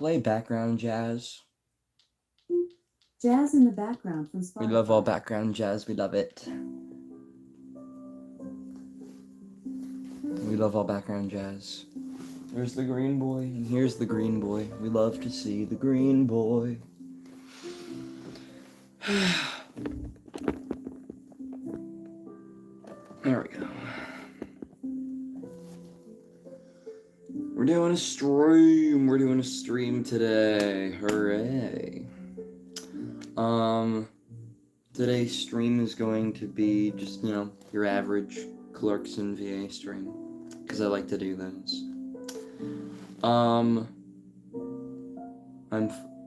play background jazz. Jazz in the background from We Spotify. love all background jazz. We love it. We love all background jazz. There's the green boy, and here's the green boy. We love to see the green boy. There we go. We're doing a stream. We're doing a stream today. Hooray. Today's stream is going to be just, your average Clarkson VA stream. Because I like to do those.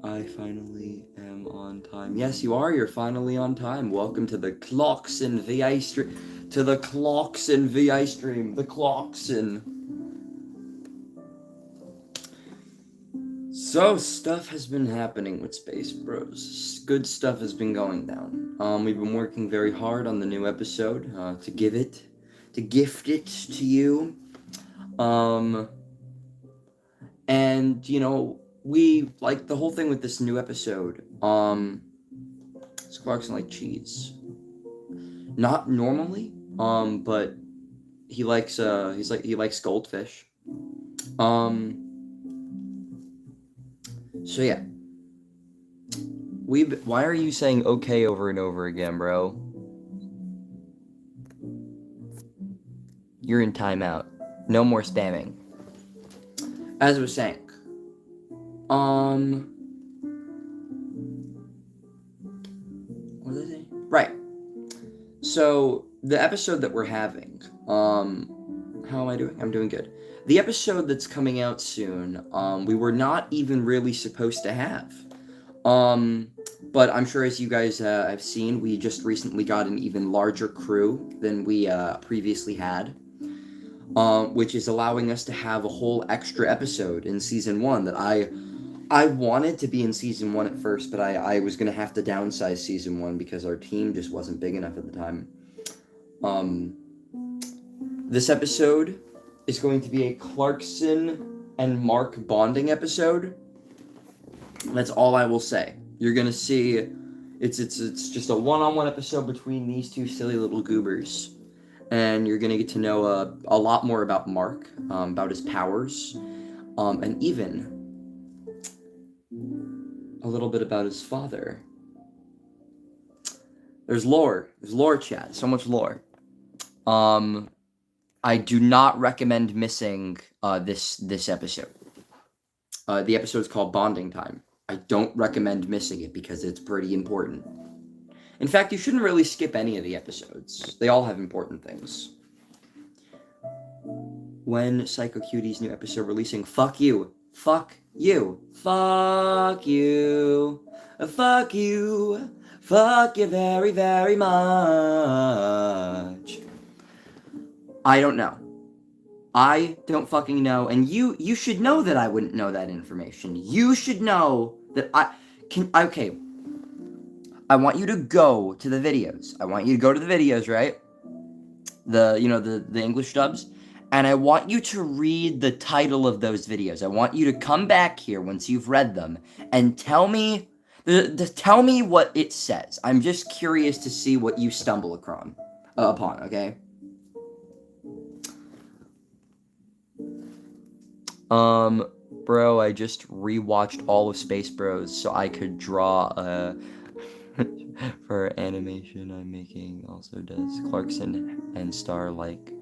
I finally am on time. Yes, you are. You're finally on time. Welcome to the Clarkson VA stream. To the Clarkson VA stream. The Clarkson. So, stuff has been happening with Space Bros. Good stuff has been going down. We've been working very hard on the new episode, to gift it to you. And, we, like, the whole thing with this new episode, Clarkson like cheese. Not normally, but he likes, he likes goldfish. So yeah. Why are you saying okay over and over again, bro? You're in timeout. No more spamming. As I was saying. What was I saying? Right. So, the episode that we're having, how am I doing? I'm doing good. The episode that's coming out soon, we were not even really supposed to have. But I'm sure as you guys have seen, we just recently got an even larger crew than we previously had. Which is allowing us to have a whole extra episode in Season 1 that I wanted to be in Season 1 at first, but I was going to have to downsize Season 1 because our team just wasn't big enough at the time. This episode is going to be a Clarkson and Mark bonding episode. That's all I will say. You're going to see it's just a one-on-one episode between these two silly little goobers. And you're going to get to know a lot more about Mark, about his powers, and even a little bit about his father. There's lore, chat, so much lore. I do not recommend missing this episode. The episode is called Bonding Time. I don't recommend missing it because it's pretty important. In fact, you shouldn't really skip any of the episodes. They all have important things. When Psycho Cutie's new episode releasing, fuck you. Fuck you. Fuck you. Fuck you. Fuck you very, very much. I don't know. I don't fucking know. And you should know that I wouldn't know that information. You should know that okay. I want you to go to the videos. Right? The English dubs. And I want you to read the title of those videos. I want you to come back here once you've read them and tell me what it says. I'm just curious to see what you stumble upon, okay? Bro, I just rewatched all of Space Bros so I could draw for animation I'm making. Also, does Clarkson and Star like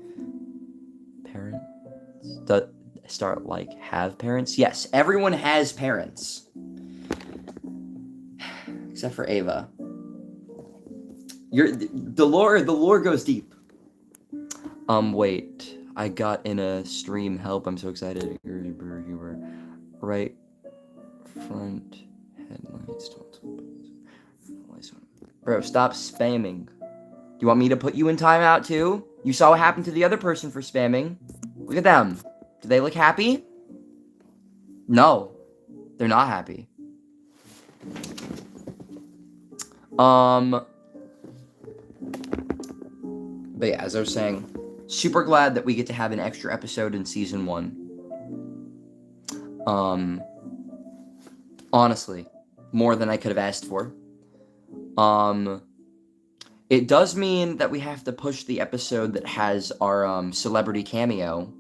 parents? Does Star like have parents? Yes, everyone has parents. Except for Ava. The lore goes deep. Wait. I got in a stream. Help, I'm so excited. You were right front headlights. Bro, stop spamming. Do you want me to put you in timeout too? You saw what happened to the other person for spamming. Look at them. Do they look happy? No. They're not happy. But yeah, as I was saying, super glad that we get to have an extra episode in Season 1. Honestly, more than I could have asked for. Um, it does mean that we have to push the episode that has our celebrity cameo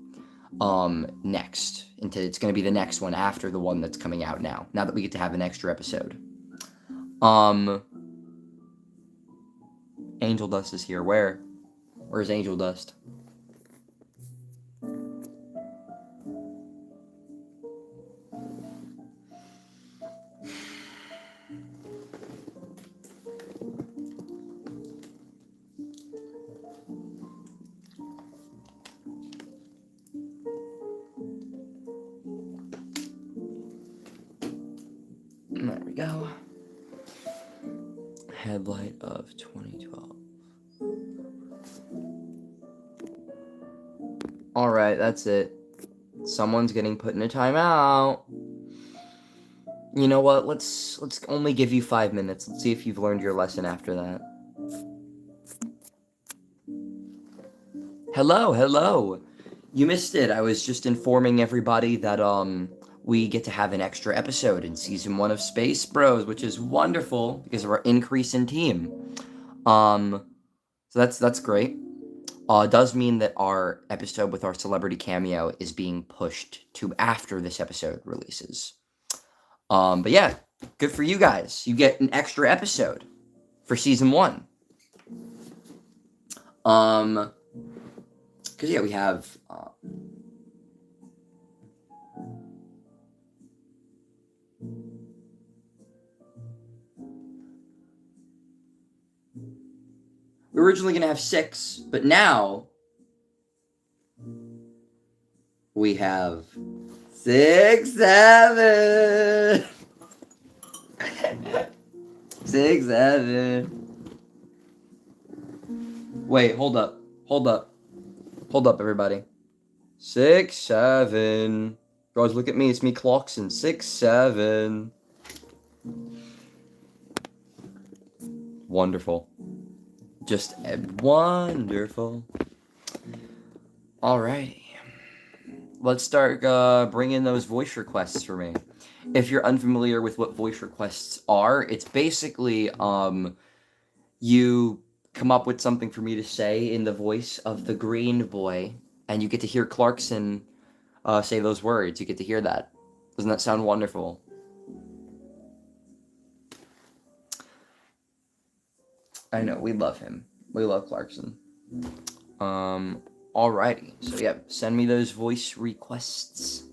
next. It's going to be the next one after the one that's coming out now. Now that we get to have an extra episode. Angel Dust is here. Where's Angel Dust? There we go. Headlight of 2012. Alright, that's it. Someone's getting put in a timeout. You know what? Let's only give you 5 minutes. Let's see if you've learned your lesson after that. Hello. You missed it. I was just informing everybody that we get to have an extra episode in season 1 of Space Bros, which is wonderful because of our increase in team. So that's great. It does mean that our episode with our celebrity cameo is being pushed to after this episode releases. But yeah, good for you guys. You get an extra episode for season 1. Because yeah, we have we were originally gonna have 6, but now we have 6, 7. 6, 7. Wait, hold up, everybody. 6, 7. Guys, look at me. It's me, Clarkson. 6, 7. Wonderful. Just wonderful. Alrighty. Let's start bringing those voice requests for me. If you're unfamiliar with what voice requests are, it's basically you come up with something for me to say in the voice of the green boy, and you get to hear Clarkson say those words. You get to hear that. Doesn't that sound wonderful? I know, we love him. We love Clarkson. Alrighty. So yeah, send me those voice requests.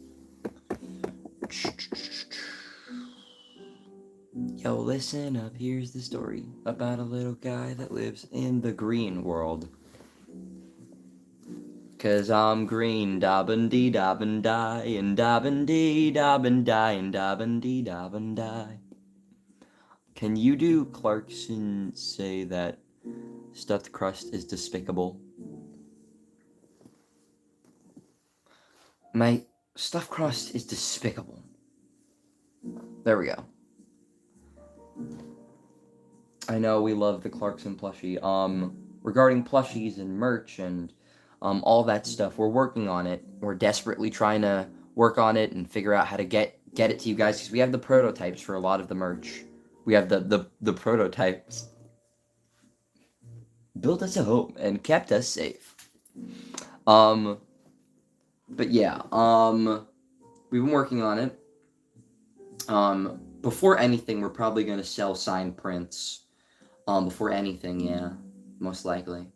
Yo, listen up, here's the story about a little guy that lives in the green world. 'Cause I'm green, dabbin dee dabbin die, and dabbin dee dabbin die, and dabbin dee dabbin die. Can you do Clarkson say that stuffed crust is despicable? My stuffed crust is despicable. There we go. I know we love the Clarkson plushie. Regarding plushies and merch and all that stuff, we're working on it. We're desperately trying to work on it and figure out how to get it to you guys, because we have the prototypes for a lot of the merch. We have the prototypes. Built us a home and kept us safe. But yeah, we've been working on it. Before anything, we're probably going to sell signed prints. Before anything, yeah, most likely.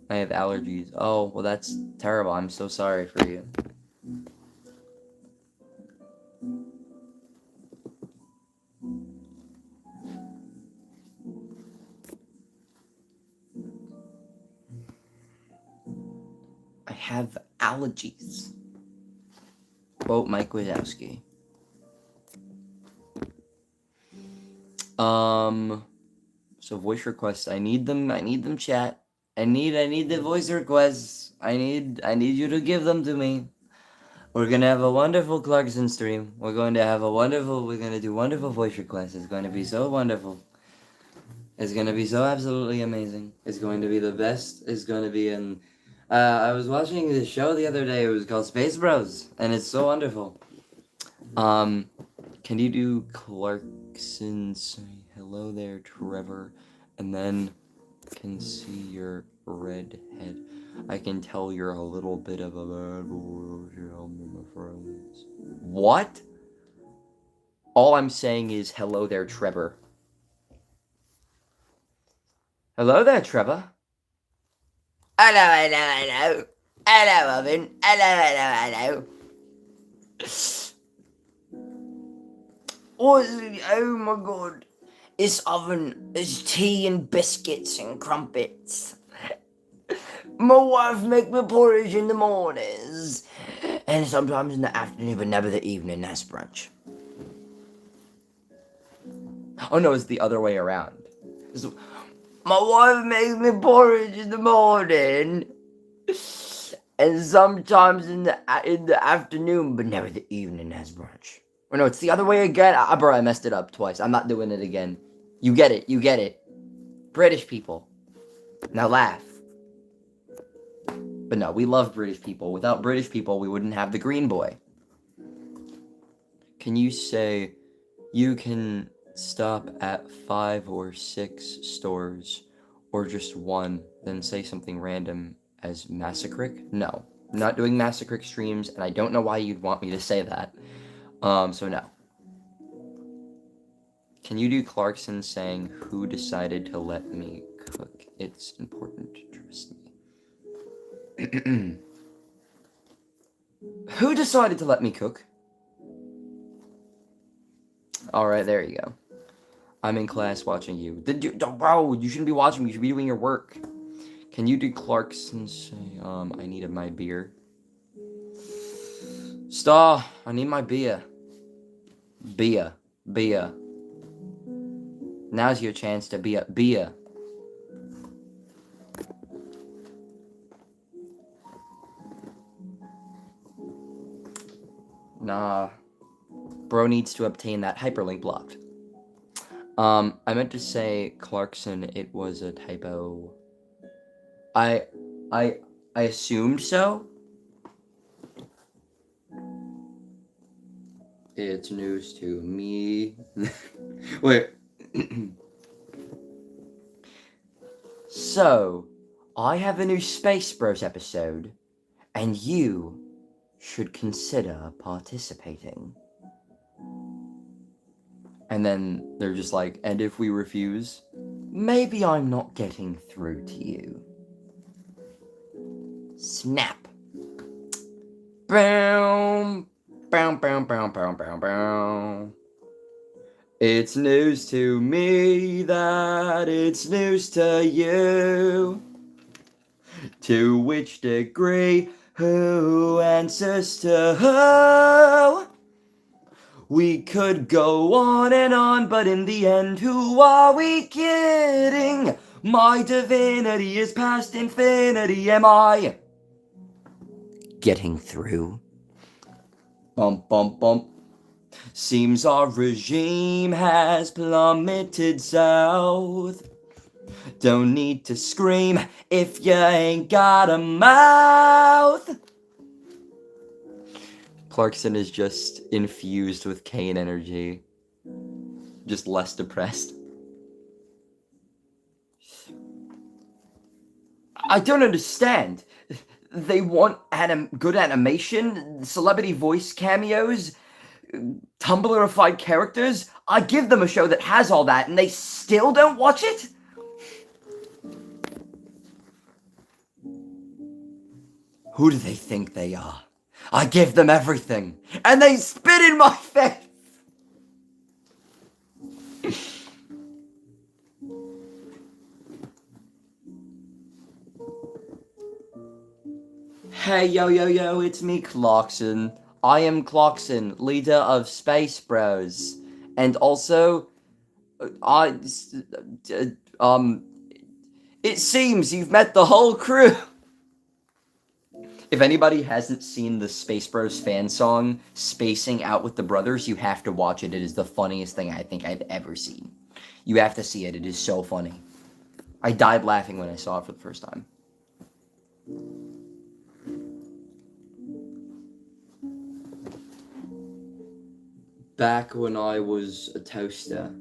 I have allergies. Oh, well, that's terrible. I'm so sorry for you. I have allergies. Quote Mike Wazowski. So voice requests. I need them, chat. I need the voice requests. I need you to give them to me. We're gonna have a wonderful Clarkson stream. We're gonna do wonderful voice requests. It's going to be so wonderful. It's gonna be so absolutely amazing. It's going to be the best. It's going to be I was watching this show the other day. It was called Space Bros, and it's so wonderful. Um, can you do Clarkson say hello there, Trevor? And then can see your red head. I can tell you're a little bit of a bad boy. My friends. What? All I'm saying is hello there, Trevor. Hello there, Trevor. Hello, hello, hello. Hello, Oven. Hello, hello, hello. Oh my god. It's Oven. It's tea and biscuits and crumpets. My wife make me porridge in the mornings. And sometimes in the afternoon, but never the evening. That's brunch. Oh no, it's the other way around. My wife makes me porridge in the morning. And sometimes in the afternoon, but never the evening as brunch. Or no, it's the other way again. Bro, I messed it up twice. I'm not doing it again. You get it. You get it. British people. Now laugh. But no, we love British people. Without British people, we wouldn't have the Green Boy. Can you say you can stop at 5 or 6 stores or just one, then say something random as Massacric? No. I'm not doing Massacric streams, and I don't know why you'd want me to say that. So no. Can you do Clarkson saying, who decided to let me cook? It's important to trust me. Who decided to let me cook? Alright, there you go. I'm in class watching you. Bro, you shouldn't be watching me. You should be doing your work. Can you do Clarkson say, I needed my beer? Star, I need my beer. Beer. Now's your chance to be a beer. Nah. Bro needs to obtain that hyperlink blocked. I meant to say Clarkson, it was a typo. I assumed so. It's news to me. Wait. So, I have a new Space Bros episode, and you should consider participating. And then they're just like, and if we refuse, maybe I'm not getting through to you. Snap. Boom. Bow, bow, bow, bow, bow, bow. It's news to me that it's news to you. To which degree, who answers to who? We could go on and on, but in the end, who are we kidding? My divinity is past infinity, am I getting through? Bump, bump, bump. Seems our regime has plummeted south. Don't need to scream if you ain't got a mouth. Clarkson is just infused with Kane energy. Just less depressed. I don't understand. They want good animation, celebrity voice cameos, Tumblrified characters. I give them a show that has all that, and they still don't watch it? Who do they think they are? I give them everything, and they spit in my face! Hey, yo, yo, yo, it's me, Clarkson. I am Clarkson, leader of Space Bros. And also, it seems you've met the whole crew. If anybody hasn't seen the Space Bros fan song, Spacing Out with the Brothers, you have to watch it. It is the funniest thing I think I've ever seen. You have to see it. It is so funny. I died laughing when I saw it for the first time. back when I was a toaster,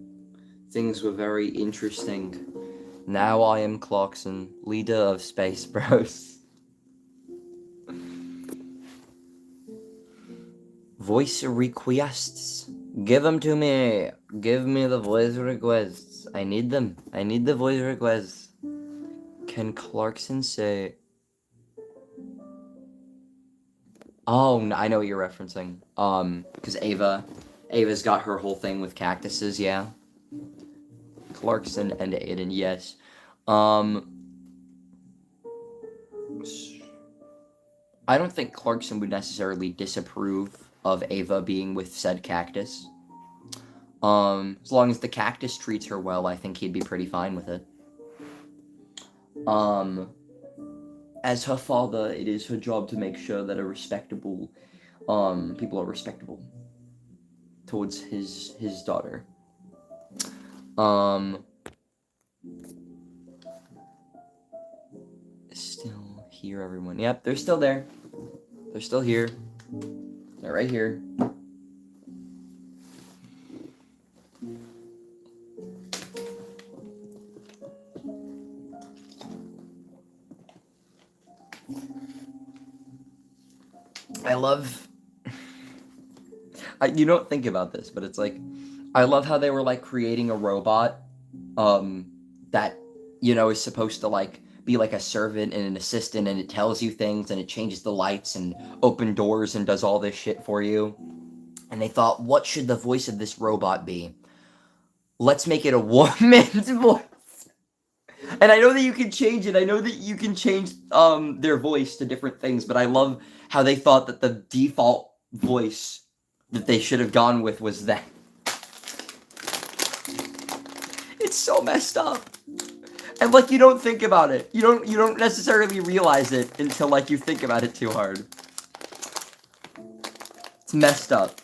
things were very interesting. Now I am Clarkson, leader of Space Bros. Voice requests. Give them to me. Give me the voice requests. I need them. I need the voice requests. Can Clarkson say... Oh, no, I know what you're referencing. Because Ava's got her whole thing with cactuses, yeah. Clarkson and Aiden, yes. I don't think Clarkson would necessarily disapprove of Ava being with said cactus. As long as the cactus treats her well, I think he'd be pretty fine with it. As her father, it is her job to make sure that people are respectable towards his daughter. Still here, everyone. Yep, they're still there. They're still here. They're right here. I love... you don't think about this, but it's like... I love how they were, like, creating a robot, that, you know, is supposed to, like, be like a servant and an assistant, and it tells you things, and it changes the lights, and open doors, and does all this shit for you. And they thought, what should the voice of this robot be? Let's make it a woman's voice. And I know that you can change it. I know that you can change their voice to different things, but I love how they thought that the default voice that they should have gone with was that. It's so messed up. And like you don't think about it. You don't necessarily realize it until like you think about it too hard. It's messed up.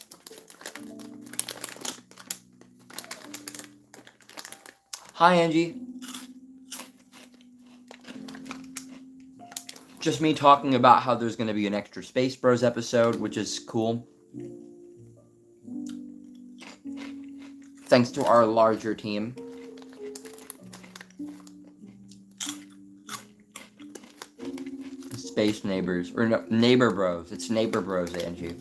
Hi, Angie. Just me talking about how there's going to be an extra Space Bros episode, which is cool. Thanks to our larger team. Space Neighbors. Or no, Neighbor Bros. It's Neighbor Bros, Angie.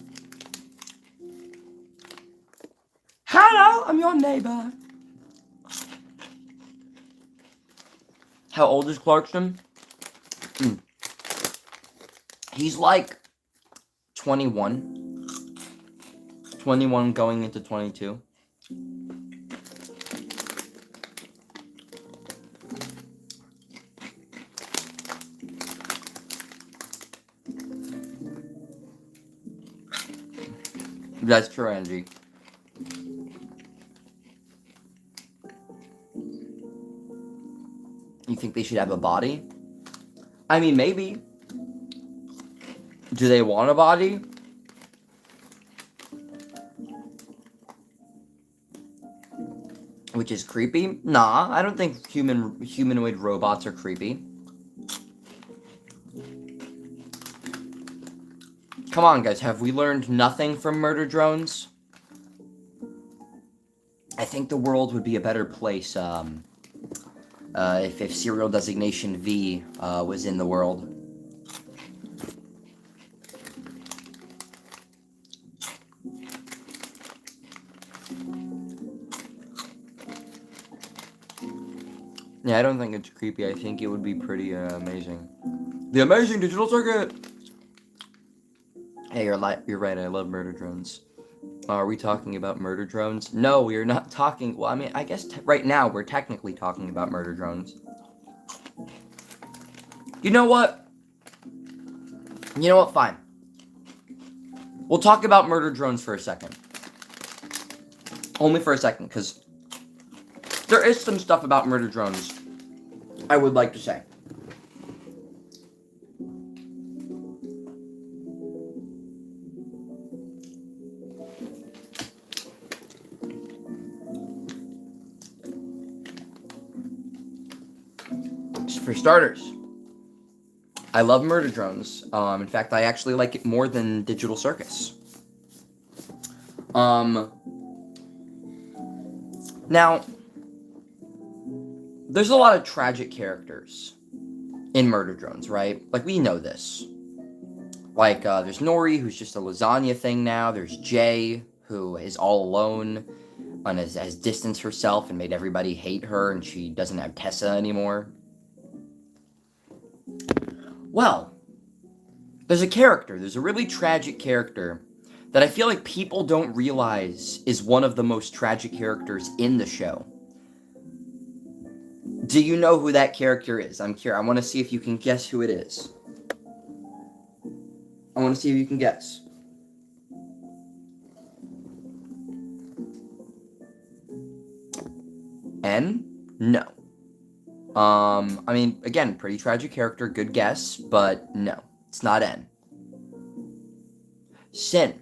Hello, I'm your neighbor. How old is Clarkson? He's like 21. 21 going into 22. That's true, Angie. You think they should have a body? I mean, maybe. Do they want a body? Which is creepy? Nah, I don't think humanoid robots are creepy. Come on, guys, have we learned nothing from murder drones? I think the world would be a better place, if serial designation V, was in the world. Yeah, I don't think it's creepy. I think it would be pretty, amazing. The amazing digital circuit! Hey, you're right, I love murder drones. Are we talking about murder drones? No, we are not talking... Well, I mean, I guess right now we're technically talking about murder drones. You know what? You know what? Fine. We'll talk about murder drones for a second. Only for a second, because there is some stuff about murder drones I would like to say. For starters, I love murder drones. In fact, I actually like it more than Digital Circus. Now, there's a lot of tragic characters in Murder Drones, right? Like, we know this. Like, there's Nori, who's just a lasagna thing now. There's Jay, who is all alone and has distanced herself and made everybody hate her, and she doesn't have Tessa anymore. Well, there's a really tragic character that I feel like people don't realize is one of the most tragic characters in the show. Do you know who that character is? I'm curious. I want to see if you can guess who it is. I want to see if you can guess. N? No. I mean, again, pretty tragic character, good guess, but no, it's not N. Sin.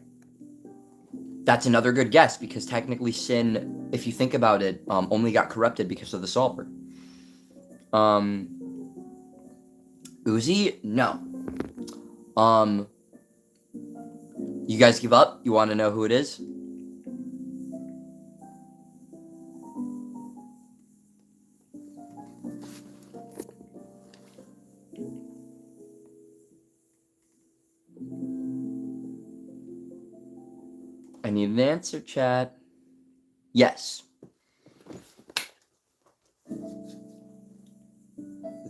That's another good guess, because technically Sin, if you think about it, only got corrupted because of the solver. Uzi? No. You guys give up? You want to know who it is? I need an answer, chat. Yes.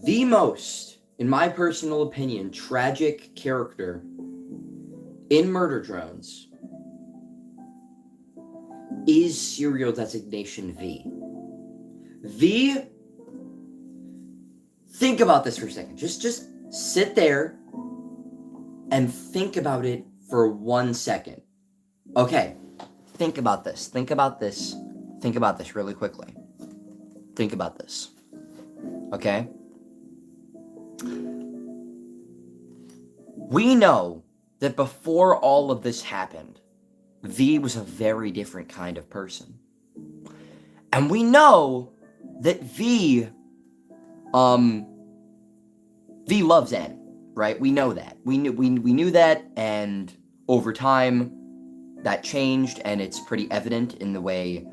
The most, in my personal opinion, tragic character in Murder Drones is Serial Designation V. V, think about this for a second. Just sit there and think about it for 1 second. Okay, think about this. Think about this really quickly. Think about this. Okay? We know that before all of this happened, V was a very different kind of person. And we know that V loves N, right? We know that. We knew that, and over time that changed, and it's pretty evident in the way,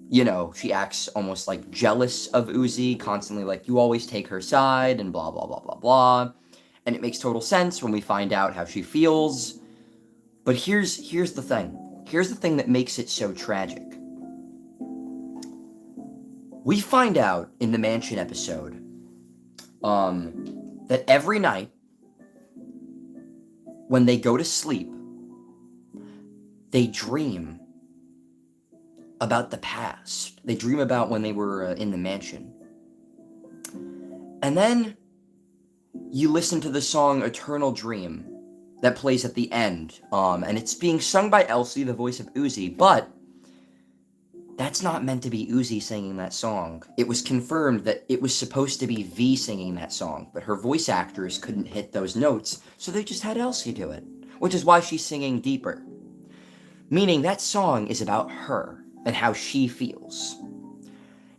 you know, she acts almost like jealous of Uzi, constantly like, you always take her side, and blah, blah, blah, blah, blah. And it makes total sense when we find out how she feels. But here's the thing. Here's the thing that makes it so tragic. We find out in the mansion episode that every night when they go to sleep, they dream about the past. They dream about when they were in the mansion. And then you listen to the song Eternal Dream that plays at the end. And it's being sung by Elsie, the voice of Uzi, but that's not meant to be Uzi singing that song. It was confirmed that it was supposed to be V singing that song, but her voice actors couldn't hit those notes, so they just had Elsie do it, which is why she's singing deeper. Meaning that song is about her and how she feels.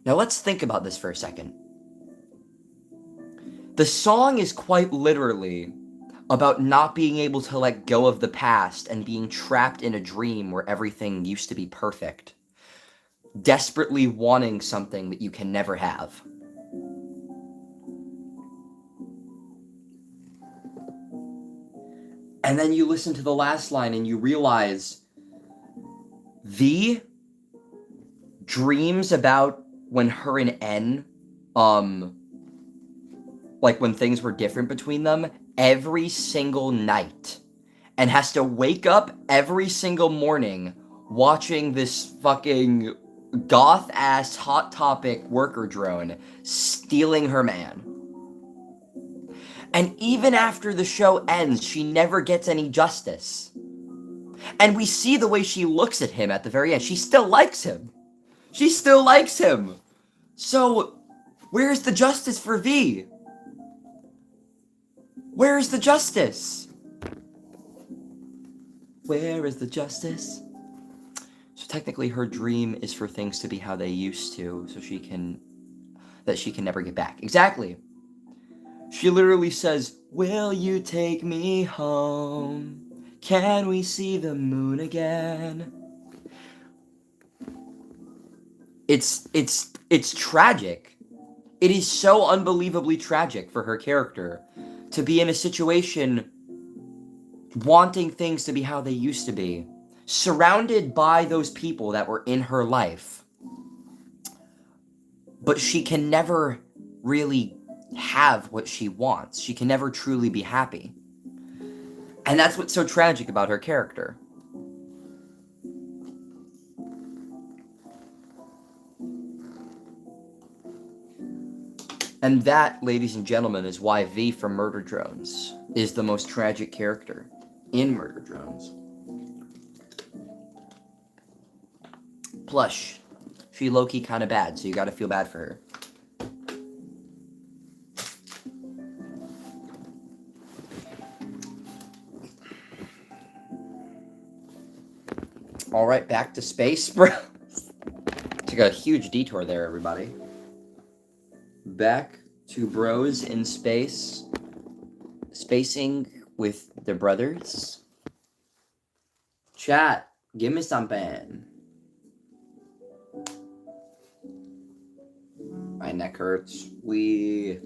Now let's think about this for a second. The song is quite literally about not being able to let go of the past and being trapped in a dream where everything used to be perfect. Desperately wanting something that you can never have. And then you listen to the last line and you realize V dreams about when her and N, like when things were different between them, every single night. And has to wake up every single morning watching this fucking goth-ass Hot Topic worker drone stealing her man. And even after the show ends, she never gets any justice. And we see the way she looks at him at the very end. She still likes him. She still likes him. So, where's the justice for V? Where is the justice? Where is the justice? So technically her dream is for things to be how they used to, so she can never get back. Exactly. She literally says, "Will you take me home? Can we see the moon again?" It's tragic. It is so unbelievably tragic for her character to be in a situation wanting things to be how they used to be, surrounded by those people that were in her life, but she can never really have what she wants. She can never truly be happy. And that's what's so tragic about her character. And that, ladies and gentlemen, is why V from Murder Drones is the most tragic character in Murder Drones. Plus, she low-key kind of bad, so you gotta feel bad for her. Alright, back to space, bro. Took a huge detour there, everybody. Back to bros in space. Spacing with their brothers. Chat, give me something. My neck hurts. We.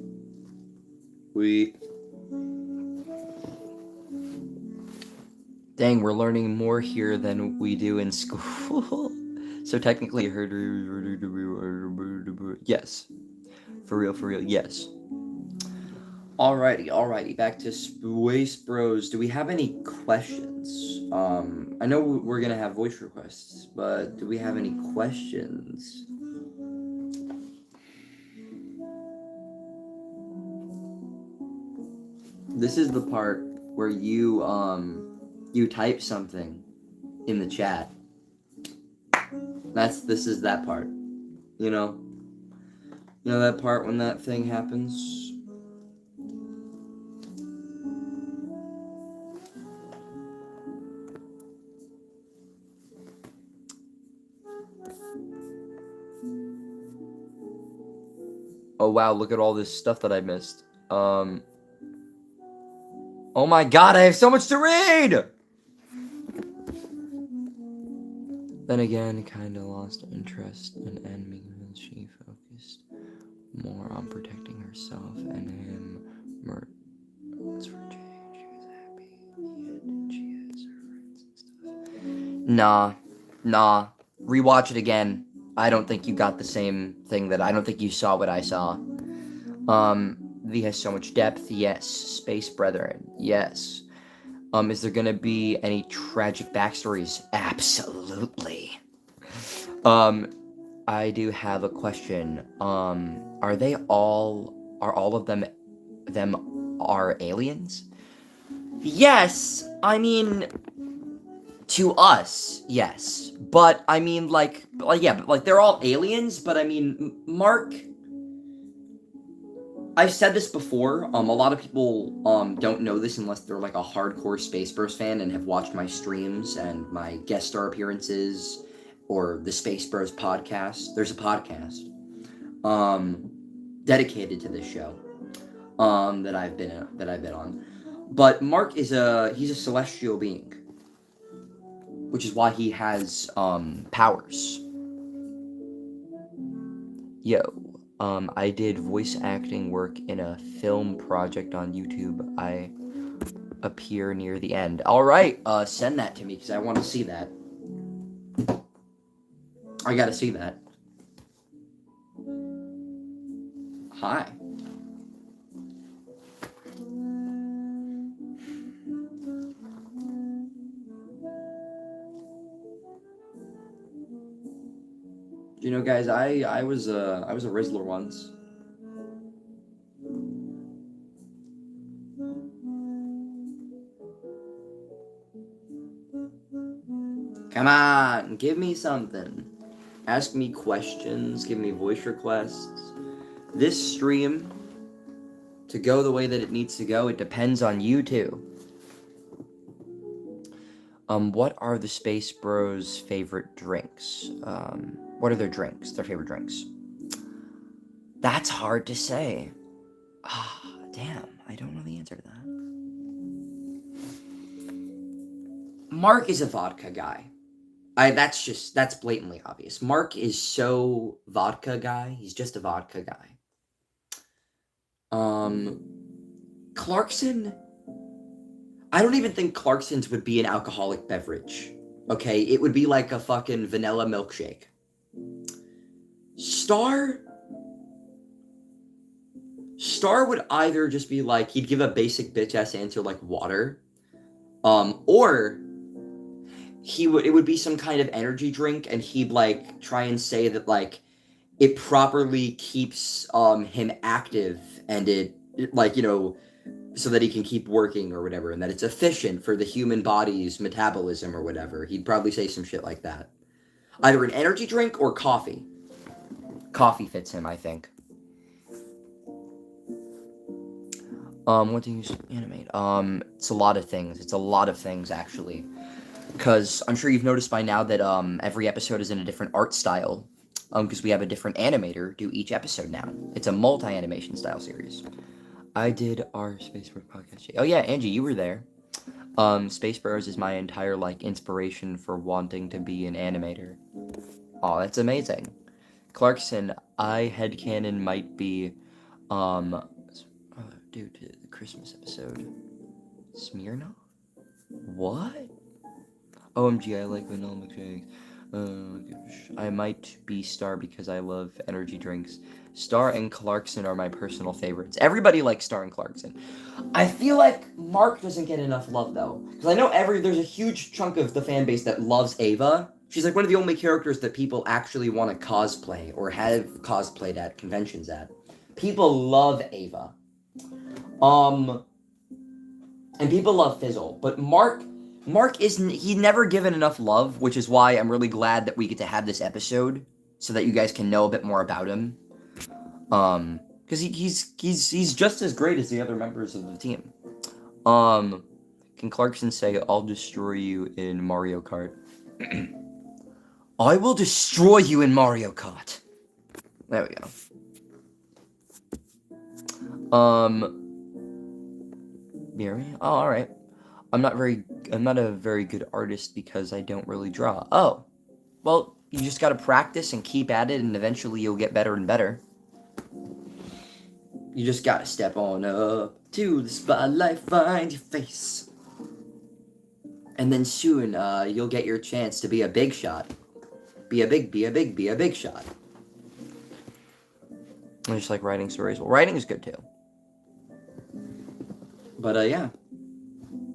Dang, we're learning more here than we do in school. So technically, yes. For real, yes. Alrighty. Back to Space Bros. Do we have any questions? I know we're gonna have voice requests, but do we have any questions? This is the part where you type something in the chat. This is that part. You know that part when that thing happens? Oh wow, look at all this stuff that I missed. Oh my god, I have so much to read! Then again, kinda lost interest in Enemy when she focused more on protecting herself and him. As for Jay, she was happy, and she has her friends and stuff. Nah. Rewatch it again. I don't think you got the same thing I don't think you saw what I saw. V has so much depth, yes. Space Brethren, yes. Is there gonna be any tragic backstories? Absolutely. I do have a question. Are all of them are aliens? Yes, I mean, to us, yes. But I mean, they're all aliens. But I mean, Mark. I've said this before. A lot of people don't know this unless they're like a hardcore Space Bros fan and have watched my streams and my guest star appearances or the Space Bros podcast. There's a podcast dedicated to this show that I've been on. But Mark is he's a celestial being, which is why he has powers. Yo. I did voice acting work in a film project on YouTube. I appear near the end. Alright, send that to me, because I want to see that. I gotta see that. Hi. You know, guys, I was a Rizzler once. Come on, give me something. Ask me questions, give me voice requests. This stream, to go the way that it needs to go, it depends on you too. What are the Space Bros' favorite drinks? What are their drinks? Their favorite drinks? That's hard to say. Damn, I don't know the answer to that. Mark is a vodka guy. That's blatantly obvious. Mark is so vodka guy. He's just a vodka guy. Um, Clarkson, I don't even think Clarkson's would be an alcoholic beverage. Okay, it would be like a fucking vanilla milkshake. Star Star would either just be like he'd give a basic bitch ass answer like water, or it would be some kind of energy drink, and he'd like try and say that like it properly keeps him active, and it like so that he can keep working or whatever, and that it's efficient for the human body's metabolism or whatever. He'd probably say some shit like that. Either an energy drink or coffee. Coffee fits him, I think. What do you animate? It's a lot of things. It's a lot of things, actually. Because I'm sure you've noticed by now that every episode is in a different art style. Because we have a different animator do each episode now. It's a multi-animation style series. I did our Space Bros podcast. Oh yeah, Angie, you were there. Space Bros is my entire like inspiration for wanting to be an animator. Oh, that's amazing. Clarkson, I headcanon might be due to the Christmas episode. Smirnoff? What? OMG, I like vanilla milkshakes. I might be Star because I love energy drinks. Star and Clarkson are my personal favorites. Everybody likes Star and Clarkson. I feel like Mark doesn't get enough love though, because I know there's a huge chunk of the fan base that loves Ava. She's like one of the only characters that people actually want to cosplay or have cosplayed at conventions at. People love Ava. And people love Fizzle, but Mark he never given enough love, which is why I'm really glad that we get to have this episode so that you guys can know a bit more about him. Because he's just as great as the other members of the team. Can Clarkson say, "I'll destroy you in Mario Kart"? I will destroy you in Mario Kart. There we go. Miri? Oh, alright. I'm not a very good artist because I don't really draw. Oh. Well, you just gotta practice and keep at it, and eventually you'll get better and better. You just gotta step on up to the spotlight, find your face. And then soon, you'll get your chance to be a big shot. Be a big shot. I just like writing stories. Well, writing is good too. But, yeah.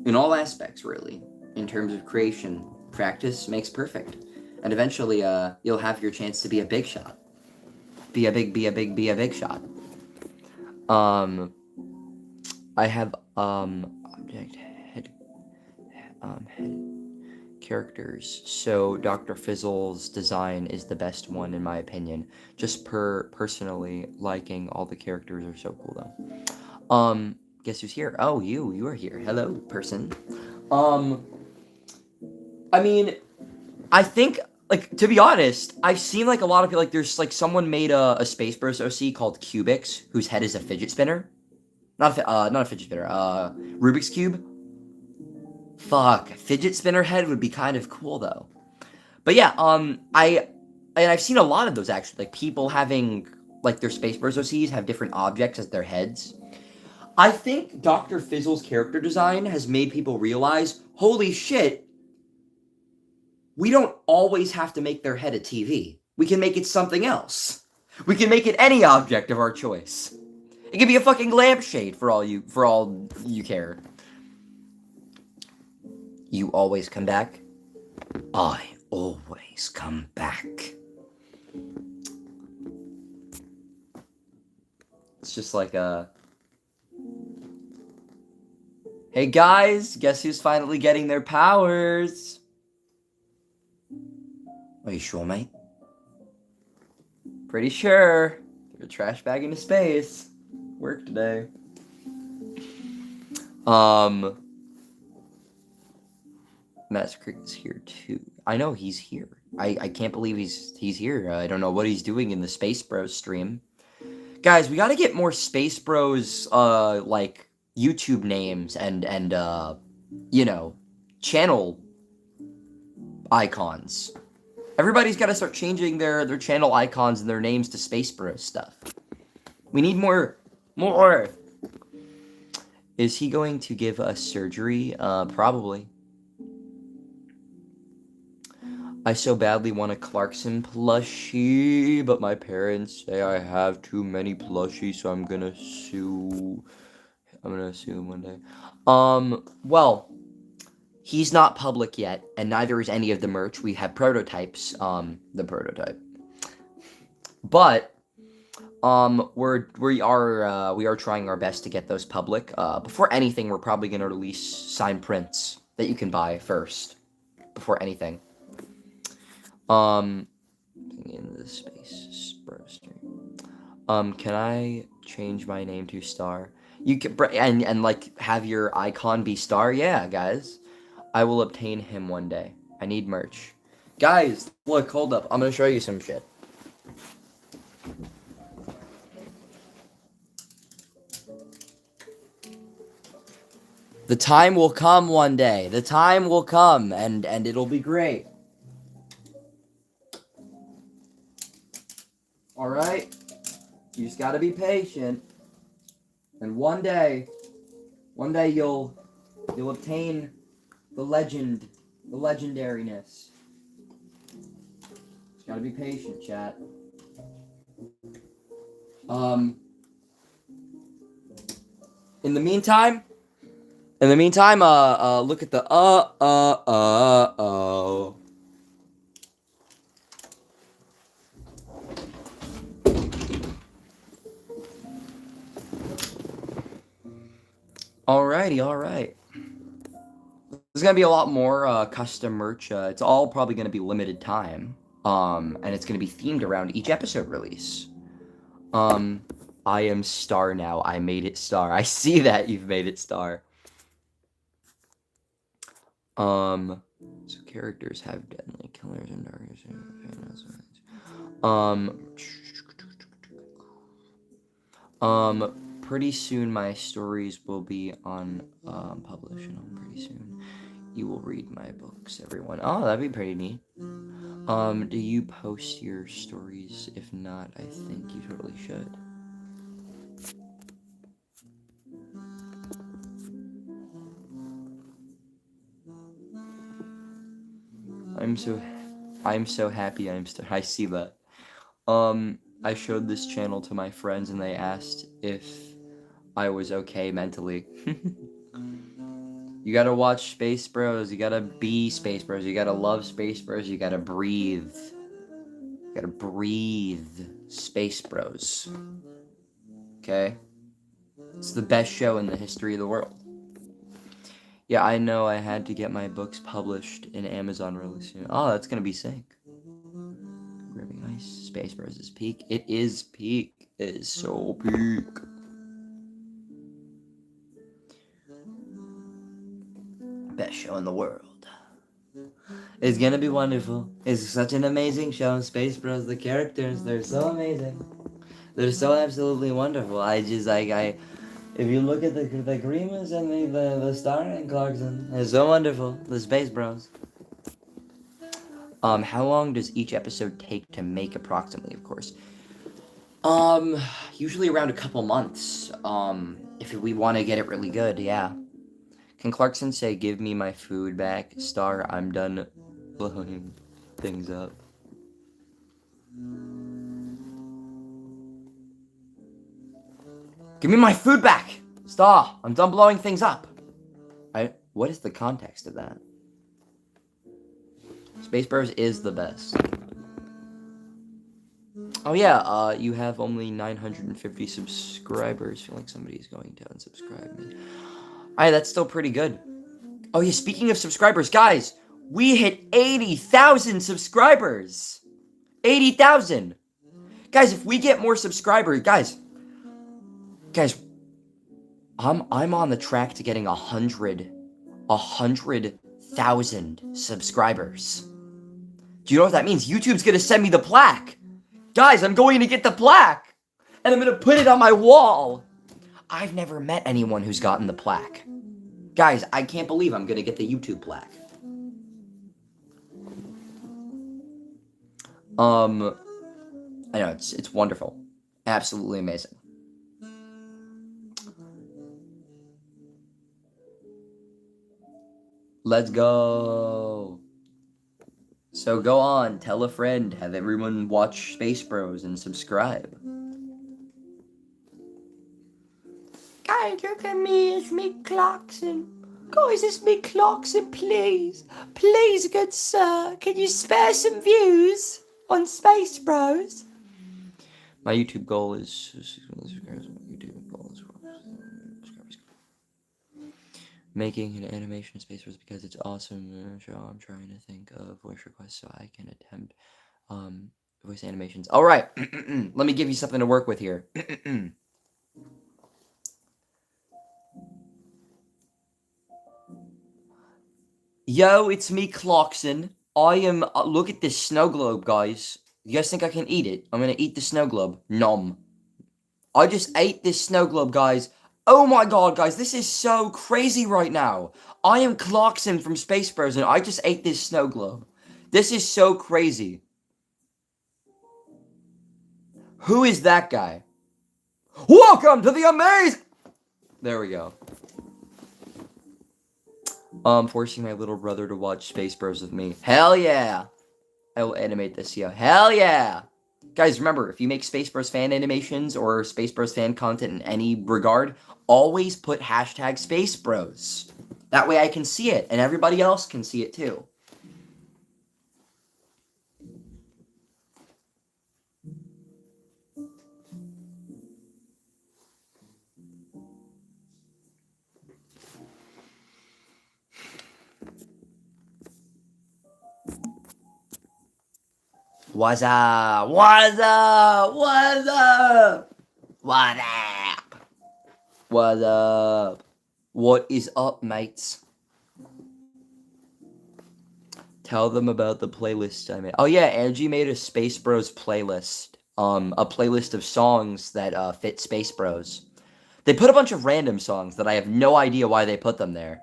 In all aspects, really. In terms of creation, practice makes perfect. And eventually, you'll have your chance to be a big shot. Be a big shot. I have, object, head, characters. So, Dr. Fizzle's design is the best one, in my opinion. Just personally liking all the characters are so cool, though. Guess who's here? Oh, you are here. Hello, person. I mean, I think, like, to be honest, I've seen, like, a lot of people, like, there's, like, someone made a Space Bros OC called Cubix, whose head is a fidget spinner. Not a fidget spinner, Rubik's Cube. Fuck, a fidget spinner head would be kind of cool, though. But yeah, I've seen a lot of those, actually, like, people having, like, their Space Bros OCs have different objects as their heads. I think Dr. Fizzle's character design has made people realize, holy shit, we don't always have to make their head a TV. We can make it something else. We can make it any object of our choice. It can be a fucking lampshade for all you care. You always come back? I always come back. It's just like a... Hey guys, guess who's finally getting their powers? Are you sure, mate? Pretty sure. Threw a trash bag into space. Work today. Master Creek is here too. I know he's here. I can't believe he's here. I don't know what he's doing in the Space Bros stream. Guys, we gotta get more Space Bros like YouTube names and channel icons. Everybody's got to start changing their channel icons and their names to Space Bros stuff. We need more. Is he going to give us surgery? Probably. I so badly want a Clarkson plushie, but my parents say I have too many plushies, so I'm gonna sue. I'm gonna sue him one day. Well, he's not public yet, and neither is any of the merch. We have prototypes, the prototype. But, we are trying our best to get those public. Before anything, we're probably gonna release signed prints that you can buy first. Before anything. In the space bro stream. Can I change my name to Star? You can, and like, have your icon be Star? Yeah, guys. I will obtain him one day. I need merch. Guys, look, hold up. I'm gonna show you some shit. The time will come one day. The time will come, and it'll be great. Alright? You just gotta be patient. And one day you'll obtain the legend, the legendariness. Just gotta be patient, chat. In the meantime, look at the oh. Alright. There's gonna be a lot more custom merch. It's all probably gonna be limited time. And it's gonna be themed around each episode release. I am Star now. I made it Star. I see that you've made it Star. So characters have deadly killers and darkness. Pretty soon my stories will be on published, and pretty soon you will read my books, everyone. Oh, that'd be pretty neat. Do you post your stories? If not, I think you totally should. I'm so happy I see that. I showed this channel to my friends and they asked if I was okay mentally. You gotta watch Space Bros, you gotta be Space Bros, you gotta love Space Bros, you gotta breathe. You gotta breathe Space Bros. Okay? It's the best show in the history of the world. Yeah, I know I had to get my books published in Amazon really soon. Oh, that's gonna be sick. Grabbing ice. Space Bros is peak. It is peak. It is so peak. Best show in the world. It's gonna be wonderful. It's such an amazing show. Space Bros, the characters, they're so amazing. They're so absolutely wonderful. If you look at the Grimas and the Star and Clarkson, they're so wonderful. The Space Bros. How long does each episode take to make approximately, of course? Usually around a couple months. If we want to get it really good, yeah. Can Clarkson say, "Give me my food back, Star, I'm done blowing things up"? Give me my food back! Star, I'm done blowing things up! What is the context of that? Space Bros is the best. Oh yeah, you have only 950 subscribers. I feel like somebody's going to unsubscribe me. Alright, that's still pretty good. Oh yeah, speaking of subscribers, guys, we hit 80,000 subscribers! 80,000! Guys, if we get more subscribers, guys, I'm on the track to getting 100,000 subscribers. Do you know what that means? YouTube's gonna send me the plaque. Guys, I'm going to get the plaque, and I'm gonna put it on my wall. I've never met anyone who's gotten the plaque. Guys, I can't believe I'm gonna get the YouTube plaque. I know it's wonderful, absolutely amazing. Let's go. So go on, tell a friend, have everyone watch Space Bros and subscribe. Guys, look at me, it's me, Clarkson. Guys, it's me, Clarkson, please. Please, good sir, can you spare some views on Space Bros? My YouTube goal is... YouTube goal is... Making an animation in Space Bros because it's awesome show. I'm trying to think of voice requests so I can attempt voice animations. All right, let me give you something to work with here. Yo, it's me, Clarkson. I am. Look at this snow globe, guys. You guys think I can eat it? I'm gonna eat the snow globe. Nom. I just ate this snow globe, guys. Oh my god, guys, this is so crazy right now. I am Clarkson from Space Bros, and I just ate this snow globe. This is so crazy. Who is that guy? Welcome to the amazing... There we go. Forcing my little brother to watch Space Bros with me. Hell yeah! I will animate this, yo. Hell yeah! Guys, remember, if you make Space Bros fan animations or Space Bros fan content in any regard, always put hashtag Space Bros. That way I can see it, and everybody else can see it too. What's up? What's up? What's up? What up? What up? What is up, mates? Tell them about the playlist I made. Oh yeah, Angie made a Space Bros playlist. A playlist of songs that fit Space Bros. They put a bunch of random songs that I have no idea why they put them there.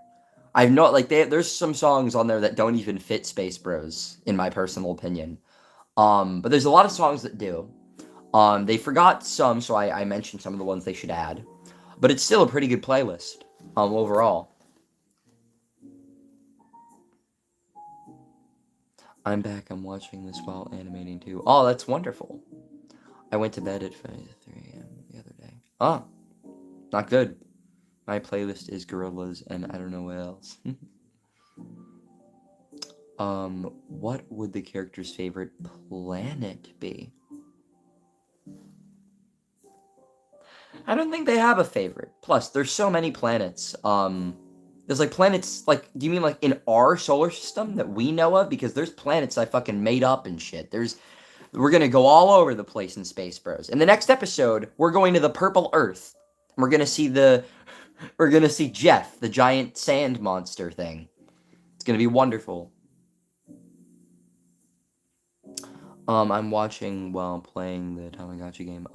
I have no there's some songs on there that don't even fit Space Bros, in my personal opinion. But there's a lot of songs that do. They forgot some, so I mentioned some of the ones they should add. But it's still a pretty good playlist, overall. I'm back, I'm watching this while animating too. Oh, that's wonderful. I went to bed at 3 a.m. the other day. Ah, not good. My playlist is Gorillas, and I don't know what else. What would the character's favorite planet be? I don't think they have a favorite. Plus, there's so many planets. There's like planets, like, do you mean like in our solar system that we know of? Because there's planets I fucking made up and shit. We're gonna go all over the place in Space Bros. In the next episode, we're going to the Purple Earth. We're gonna see Jeff, the giant sand monster thing. It's gonna be wonderful. I'm watching while playing the Tamagotchi game.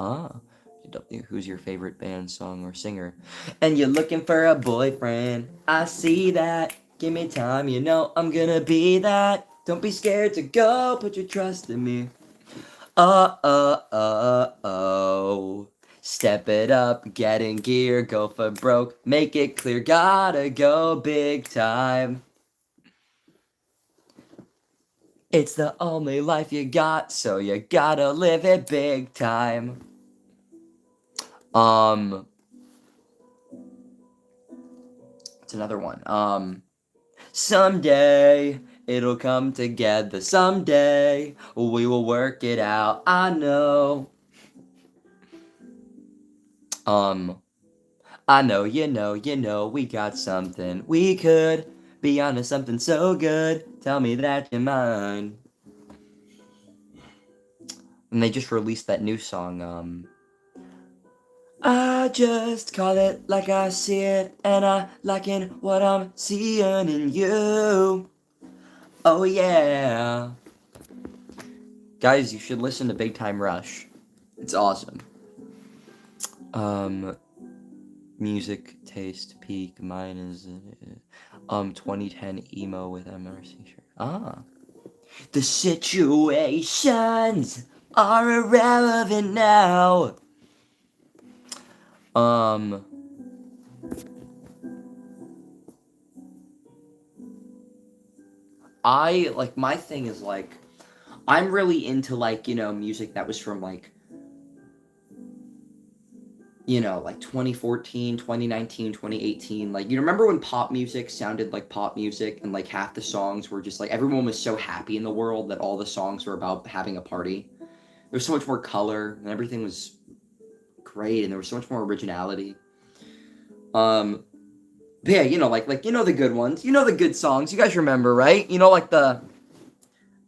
Who's your favorite band, song, or singer? And you're looking for a boyfriend. I see that. Give me time, you know I'm gonna be that. Don't be scared to go, put your trust in me. Oh. Step it up, get in gear, go for broke. Make it clear, gotta go big time. It's the only life you got, so you gotta live it big time. It's another one. Someday it'll come together. Someday we will work it out. I know. I know, you know, we got something. We could be onto something so good. Tell me that you're mine. And they just released that new song, I just call it like I see it, and I liking what I'm seeing in you. Oh yeah. Guys, you should listen to Big Time Rush. It's awesome. Music taste peak. Mine is 2010 emo with MRC shirt. The situations are irrelevant now. I like my thing is like I'm really into like, music that was from like, like 2014, 2019, 2018. Like, you remember when pop music sounded like pop music and like half the songs were just like everyone was so happy in the world that all the songs were about having a party. There was so much more color and everything was great and there was so much more originality. Um but yeah, like the good ones. The good songs. You guys remember, right? Like the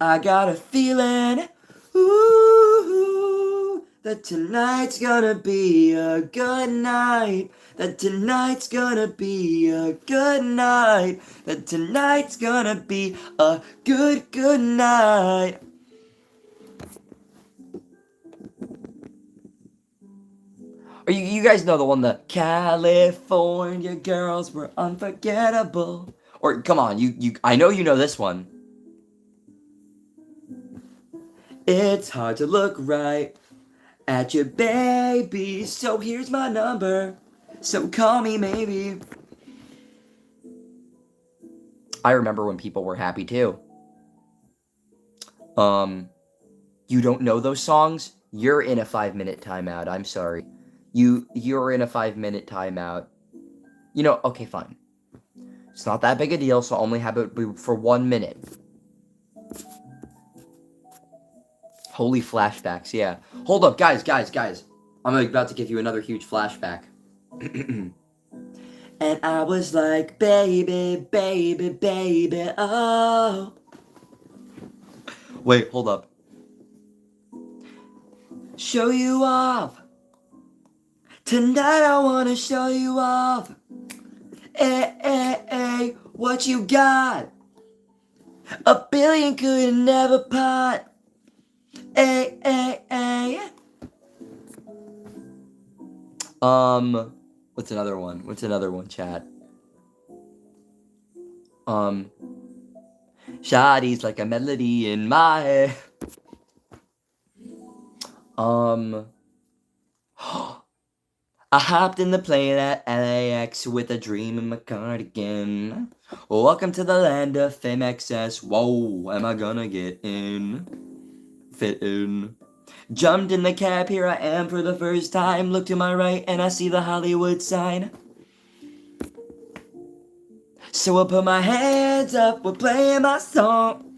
I got a feeling, ooh, that tonight's gonna be a good night. That tonight's gonna be a good night. That tonight's gonna be a good night. Or you guys know the one, the California girls were unforgettable. Or come on, I know you know this one. It's hard to look right at your baby, so here's my number. So call me maybe. I remember when people were happy too. You don't know those songs? You're in a 5-minute timeout. I'm sorry. You're in a 5-minute timeout. Okay, fine. It's not that big a deal, so I'll only have it for 1 minute. Holy flashbacks, yeah. Hold up, guys. I'm about to give you another huge flashback. And I was like, baby, oh. Wait, hold up. Show you off. Tonight I wanna show you off. Hey, what you got? A billion could never pot. Hey. What's another one, chat? Shawty's like a melody in my head. I hopped in the plane at LAX with a dream in my cardigan. Welcome to the land of fame excess. Whoa, am I gonna get in? Fit in. Jumped in the cab, here I am for the first time. Look to my right and I see the Hollywood sign. So I put my hands up, we're playing my song.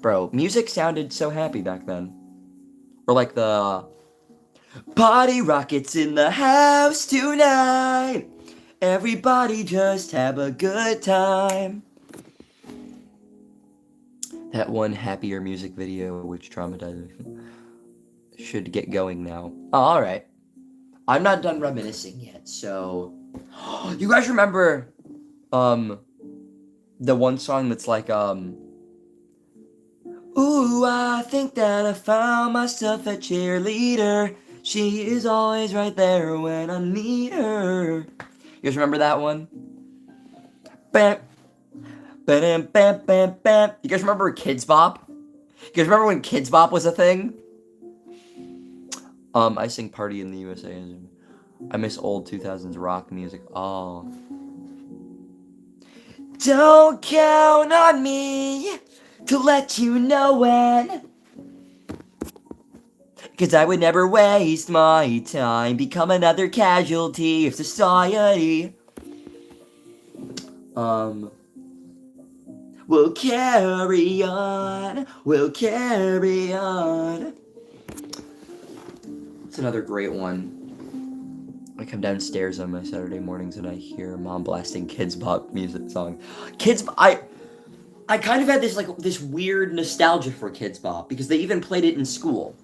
Bro, music sounded so happy back then. Or like the party rockets in the house tonight. Everybody just have a good time. That one Happier music video, which traumatized me, should get going now. Oh, alright. I'm not done reminiscing yet, so... You guys remember, the one song that's like, ooh, I think that I found myself a cheerleader. She is always right there when I need her. You guys remember that one? Bam, bam, bam, bam, bam. You guys remember Kids Bop? You guys remember when Kids Bop was a thing? I sing Party in the USA. I miss old 2000s rock music. Oh. Don't count on me to let you know when. 'Cause I would never waste my time, become another casualty of society. We'll carry on. It's another great one. I come downstairs on my Saturday mornings and I hear Mom blasting Kids Bop music song. I kind of had this weird nostalgia for Kids Bop because they even played it in school.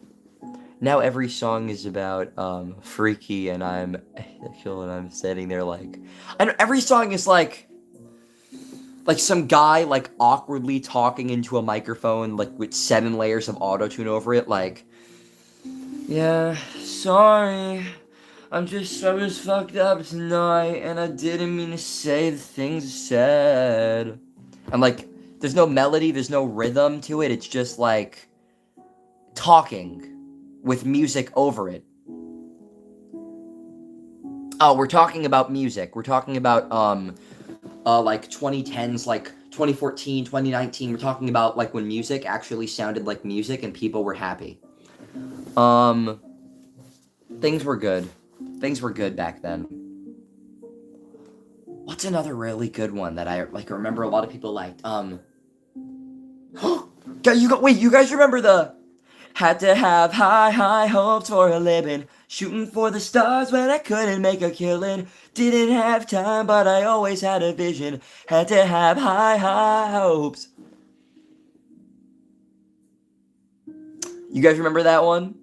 Now every song is about Freaky, and I'm sitting there like, and every song is like some guy like awkwardly talking into a microphone like with 7 layers of autotune over it, like, yeah, sorry, I was fucked up tonight and I didn't mean to say the things I said. And like There's no melody, there's no rhythm to it. It's just like talking with music over it. Oh, we're talking about music. We're talking about like 2010s, like 2014, 2019. We're talking about like when music actually sounded like music and people were happy. Things were good. Things were good back then. What's another really good one that I like remember a lot of people liked? You guys remember the had to have high hopes for a living, shooting for the stars when I couldn't make a killing. Didn't have time, but I always had a vision. Had to have high hopes. You guys remember that one?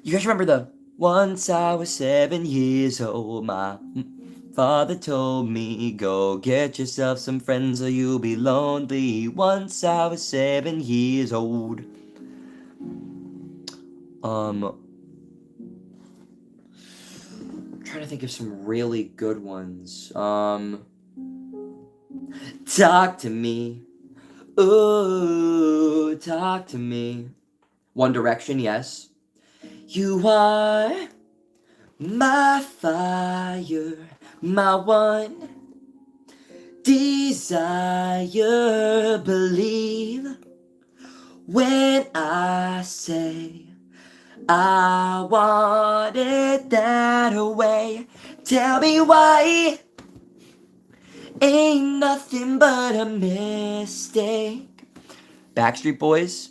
You guys remember the once I was 7 years old, my father told me, go get yourself some friends or you'll be lonely. Once I was 7 years old. I'm trying to think of some really good ones. Talk to me. Ooh, talk to me. One Direction, yes. You are my fire, my one desire. Believe when I say I want it that way. Tell me why ain't nothing but a mistake. Backstreet Boys.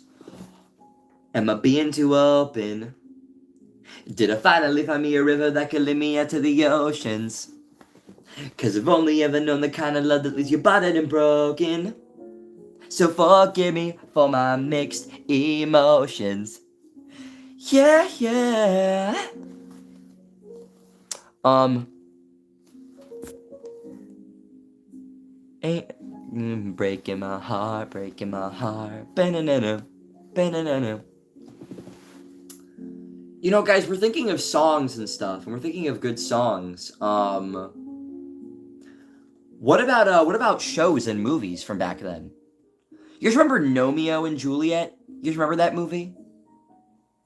Am I being too open? Did I finally find me a river that could lead me out to the oceans? 'Cause I've only ever known the kind of love that leaves you battered and broken. So forgive me for my mixed emotions. Yeah. Ain't breaking my heart. Ba-na-na-na. You know, guys, we're thinking of songs and stuff, and we're thinking of good songs. What about shows and movies from back then? You guys remember Romeo and Juliet? You guys remember that movie?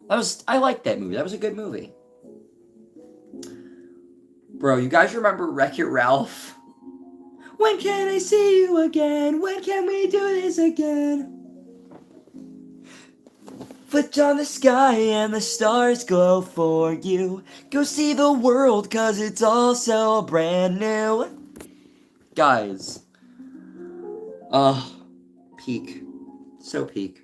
I liked that movie. That was a good movie. Bro, you guys remember Wreck-It Ralph? When can I see you again? When can we do this again? Foot on the sky and the stars glow for you. Go see the world 'cause it's all so brand new. Guys. Peak. So peak.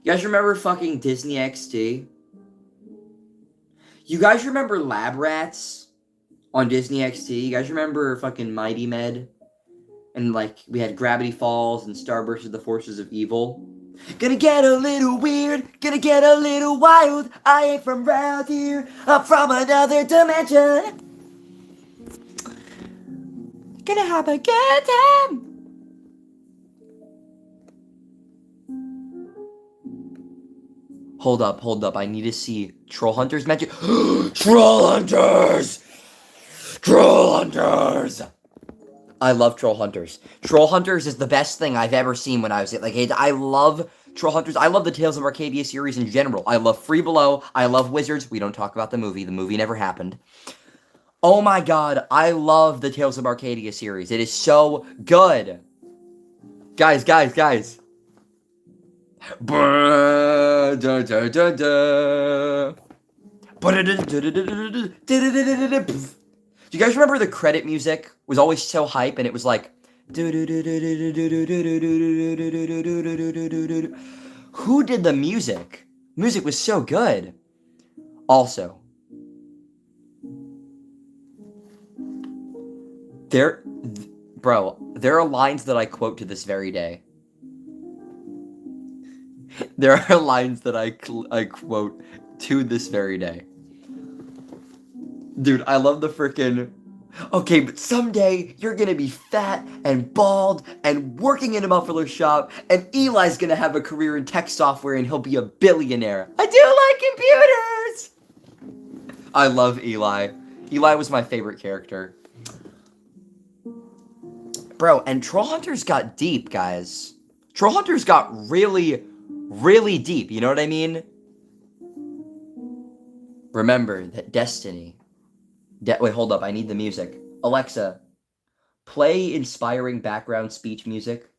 You guys remember fucking Disney XD? You guys remember Lab Rats on Disney XD? You guys remember fucking Mighty Med? And like, we had Gravity Falls and Starburst of the Forces of Evil. Gonna get a little weird, gonna get a little wild. I ain't from round here, I'm from another dimension. Gonna have a good time. Hold up, I need to see Troll Hunters Magic. Troll Hunters! I love Troll Hunters. Troll Hunters is the best thing I've ever seen when I was like, I love Troll Hunters. I love the Tales of Arcadia series in general. I love Free Below. I love Wizards. We don't talk about the movie. The movie never happened. Oh my god, I love the Tales of Arcadia series. It is so good. Guys. Do you guys remember the credit music was always so hype and it was like who did the music? Music was so good. Also, there are lines that I quote to this very day. There are lines that I quote to this very day. Dude, I love the frickin'... Okay, but someday you're gonna be fat and bald and working in a muffler shop, and Eli's gonna have a career in tech software and he'll be a billionaire. I do like computers! I love Eli. Eli was my favorite character. Bro, and Troll Hunters got deep, guys. Troll Hunters got really, really deep. You know what I mean? Remember that destiny. Wait, hold up. I need the music. Alexa, play inspiring background speech music.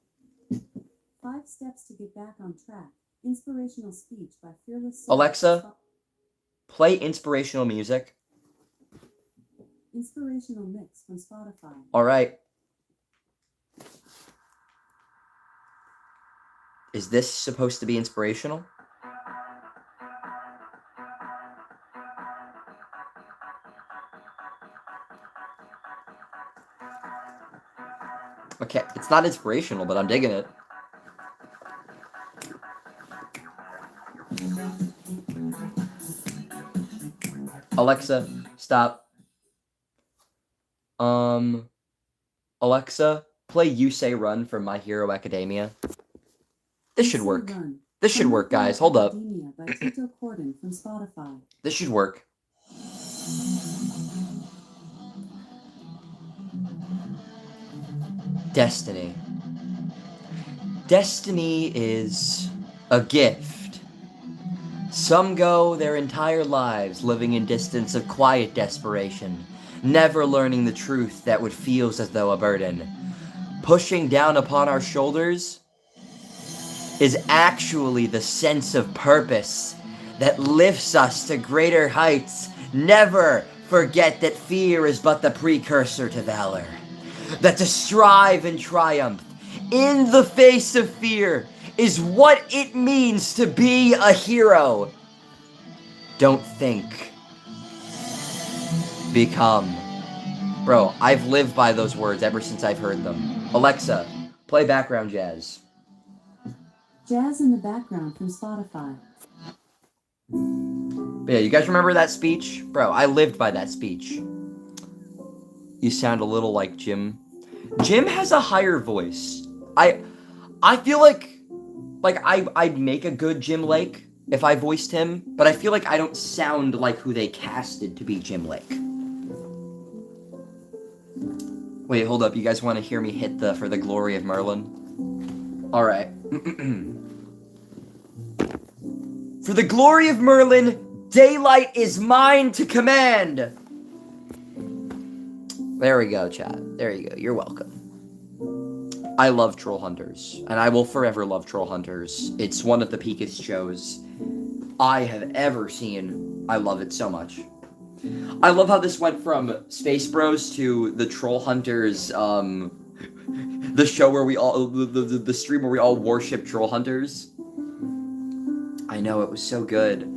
5 steps to get back on track. Inspirational speech by Fearless. Alexa, play inspirational music. Inspirational mix from Spotify. All right. Is this supposed to be inspirational? Okay, it's not inspirational, but I'm digging it. Alexa, stop. Alexa, play You Say Run from My Hero Academia. This should work. This should work, guys. Hold up. This should work. Destiny. Destiny is a gift. Some go their entire lives living in distance of quiet desperation, never learning the truth that would feel as though a burden. Pushing down upon our shoulders is actually the sense of purpose that lifts us to greater heights. Never forget that fear is but the precursor to valor. That to strive and triumph in the face of fear is what it means to be a hero. Don't think. Become. Bro, I've lived by those words ever since I've heard them. Alexa, play background jazz. Jazz in the background from Spotify. But yeah, you guys remember that speech? Bro, I lived by that speech. You sound a little like Jim. Jim has a higher voice. I feel like I'd make a good Jim Lake if I voiced him, but I feel like I don't sound like who they casted to be Jim Lake. Wait, hold up. You guys want to hear me hit the For the Glory of Merlin? All right. For the glory of Merlin, daylight is mine to command. There we go, chat. There you go. You're welcome. I love Troll Hunters, and I will forever love Troll Hunters. It's one of the peakest shows I have ever seen. I love it so much. I love how this went from Space Bros to the Troll Hunters, the show where we all, the stream where we all worship Troll Hunters. I know, it was so good.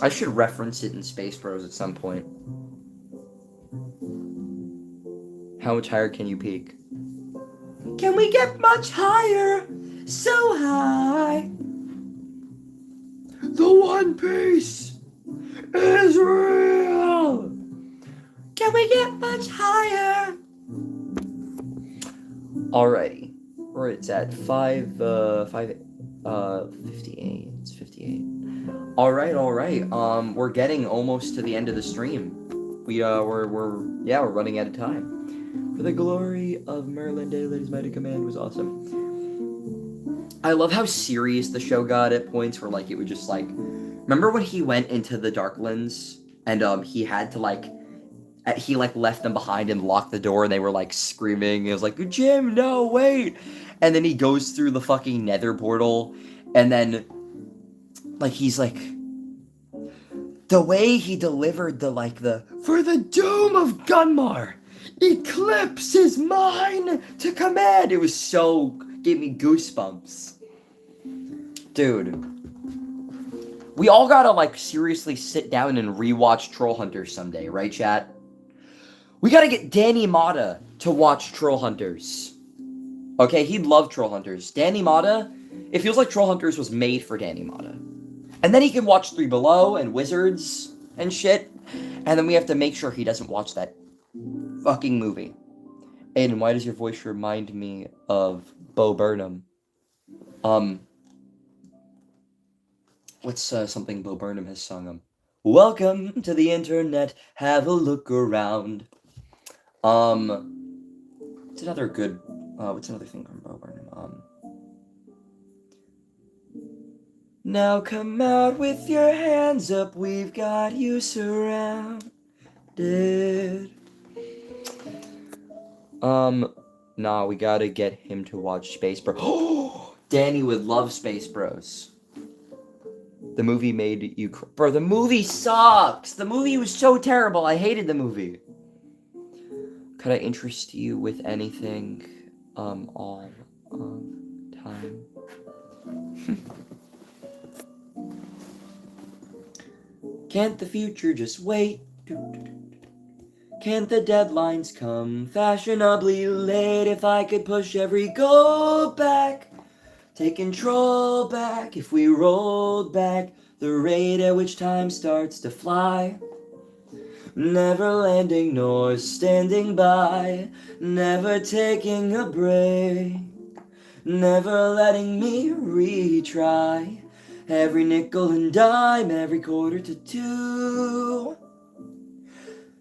I should reference it in Space Bros at some point. How much higher can you peak? Can we get much higher? So high. The One Piece is real. Can we get much higher? Alrighty. It's at 58. It's 58. Alright. We're getting almost to the end of the stream. We're running out of time. For the glory of Merlin, Daylight is mighty command was awesome. I love how serious the show got at points where it would just remember when he went into the Darklands and he had to left them behind and locked the door and they were screaming. It was like, Jim, no, wait. And then he goes through the fucking nether portal and then he's the way he delivered the for the doom of Gunmar, eclipse is mine to command. It was so, gave me goosebumps. Dude. We all gotta seriously sit down and rewatch Troll Hunters someday, right chat? We gotta get Danny Mata to watch Troll Hunters. Okay, he'd love Troll Hunters. Danny Mata, it feels like Troll Hunters was made for Danny Mata. And then he can watch Three Below and Wizards and shit. And then we have to make sure he doesn't watch that fucking movie. Aiden, why does your voice remind me of Bo Burnham? what's something Bo Burnham has sung? Welcome to the internet. Have a look around. What's another good? What's another thing from Bo Burnham? Now come out with your hands up. We've got you surrounded. Nah, we gotta get him to watch Space Bros. Oh, Danny would love Space Bros. The movie made you bro, the movie sucks! The movie was so terrible, I hated the movie. Could I interest you with anything, all of time? Can't the future just wait? Can't the deadlines come fashionably late? If I could push every goal back, take control back, if we rolled back the rate at which time starts to fly. Never landing nor standing by, never taking a break, never letting me retry. Every nickel and dime, every quarter to two.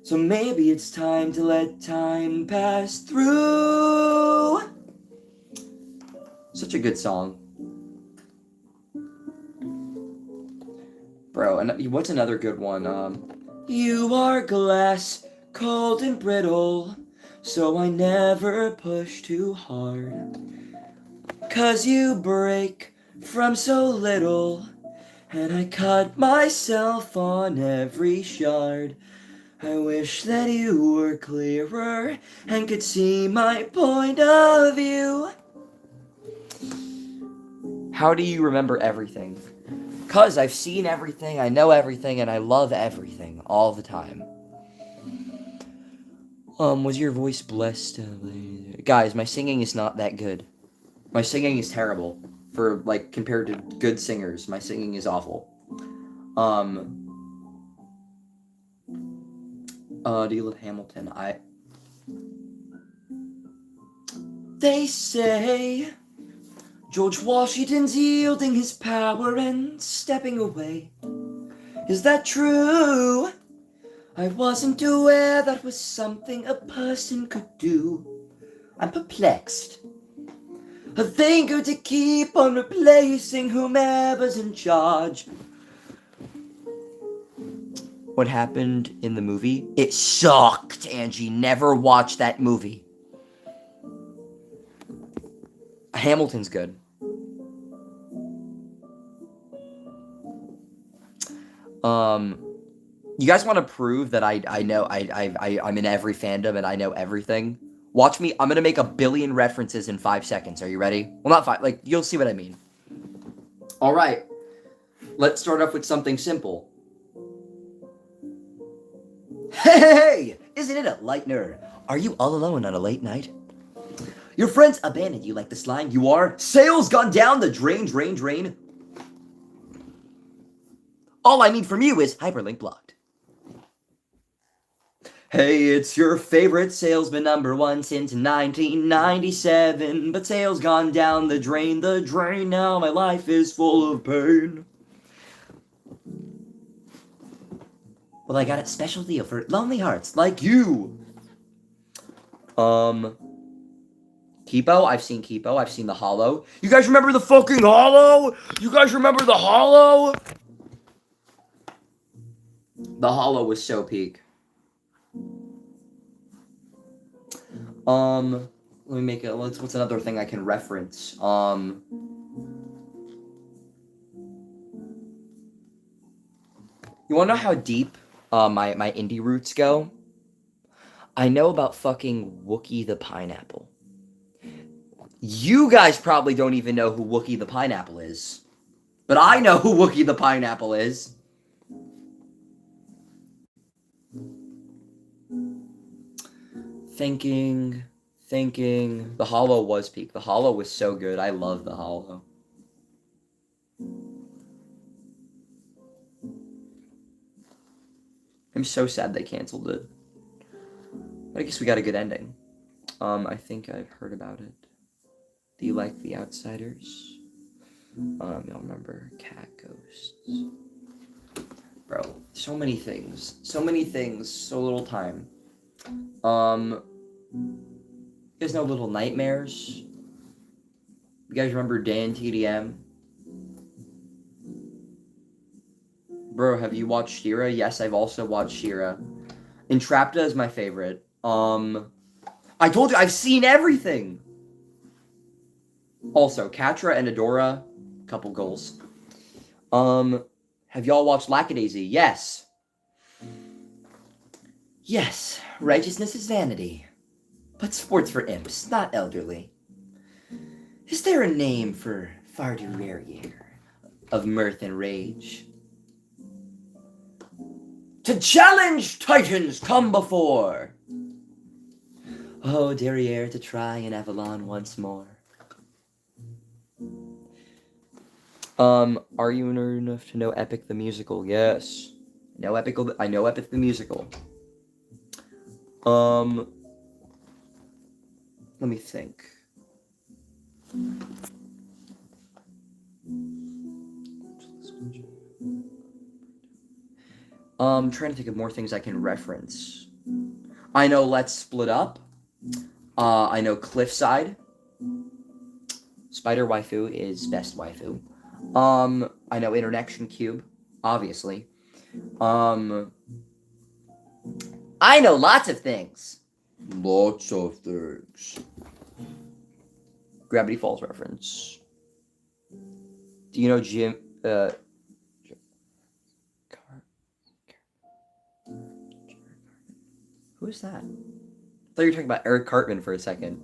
So maybe it's time to let time pass through. Such a good song. Bro, and what's another good one? You are glass, cold and brittle, so I never push too hard. 'Cause you break from so little, and I cut myself on every shard. I wish that you were clearer and could see my point of view. How do you remember everything? 'Cause I've seen everything, I know everything, and I love everything all the time. Was your voice blessed? Guys, my singing is not that good. My singing is terrible. For, like, compared to good singers, my singing is awful. Do you love Hamilton? They say George Washington's yielding his power and stepping away. Is that true? I wasn't aware that was something a person could do. I'm perplexed. Are they going to keep on replacing whomever's in charge? What happened in the movie? It sucked, Angie. Never watched that movie. Hamilton's good. You guys want to prove that I know I'm in every fandom and I know everything? Watch me. I'm gonna make 1 billion references in 5 seconds. Are you ready? Well, not 5. Like, you'll see what I mean. All right. Let's start off with something simple. Hey! Isn't it a lightener? Are you all alone on a late night? Your friends abandoned you like the slime you are. Sales gone down the drain. All I need from you is hyperlink blocked. Hey, it's your favorite salesman, #1 since 1997. But sales gone down the drain. Now my life is full of pain. Well, I got a special deal for lonely hearts like you. Kipo? I've seen Kipo. I've seen The Hollow. You guys remember the fucking Hollow? You guys remember The Hollow? The Hollow was so peak. Let me make it. What's another thing I can reference? You wanna know how deep my indie roots go? I know about fucking Wookie the Pineapple. You guys probably don't even know who Wookie the Pineapple is. But I know who Wookie the Pineapple is. Thinking. The Hollow was peak. The Hollow was so good. I love The Hollow. I'm so sad they canceled it. But I guess we got a good ending. I think I've heard about it. Do you like The Outsiders? Y'all remember Cat Ghosts? Bro, so many things. So many things. So little time. There's no Little Nightmares. You guys remember Dan TDM? Bro, have you watched She-Ra? Yes, I've also watched She-Ra. Entrapta is my favorite. I told you, I've seen everything! Also, Catra and Adora, couple goals. Have y'all watched Lackadaisy? Yes. Yes, righteousness is vanity. But sports for imps, not elderly. Is there a name for far too rare year of mirth and rage? To challenge titans come before! Oh, derriere to try in Avalon once more. Are you nerd enough to know Epic the Musical? Yes. I know Epic the Musical. Let me think. Trying to think of more things I can reference. I know Let's Split Up. I know Cliffside. Spider Waifu is best waifu. I know Internection Cube, obviously. I know lots of things. Lots of things. Gravity Falls reference. Do you know Jim? Who is that? I thought you were talking about Eric Cartman for a second.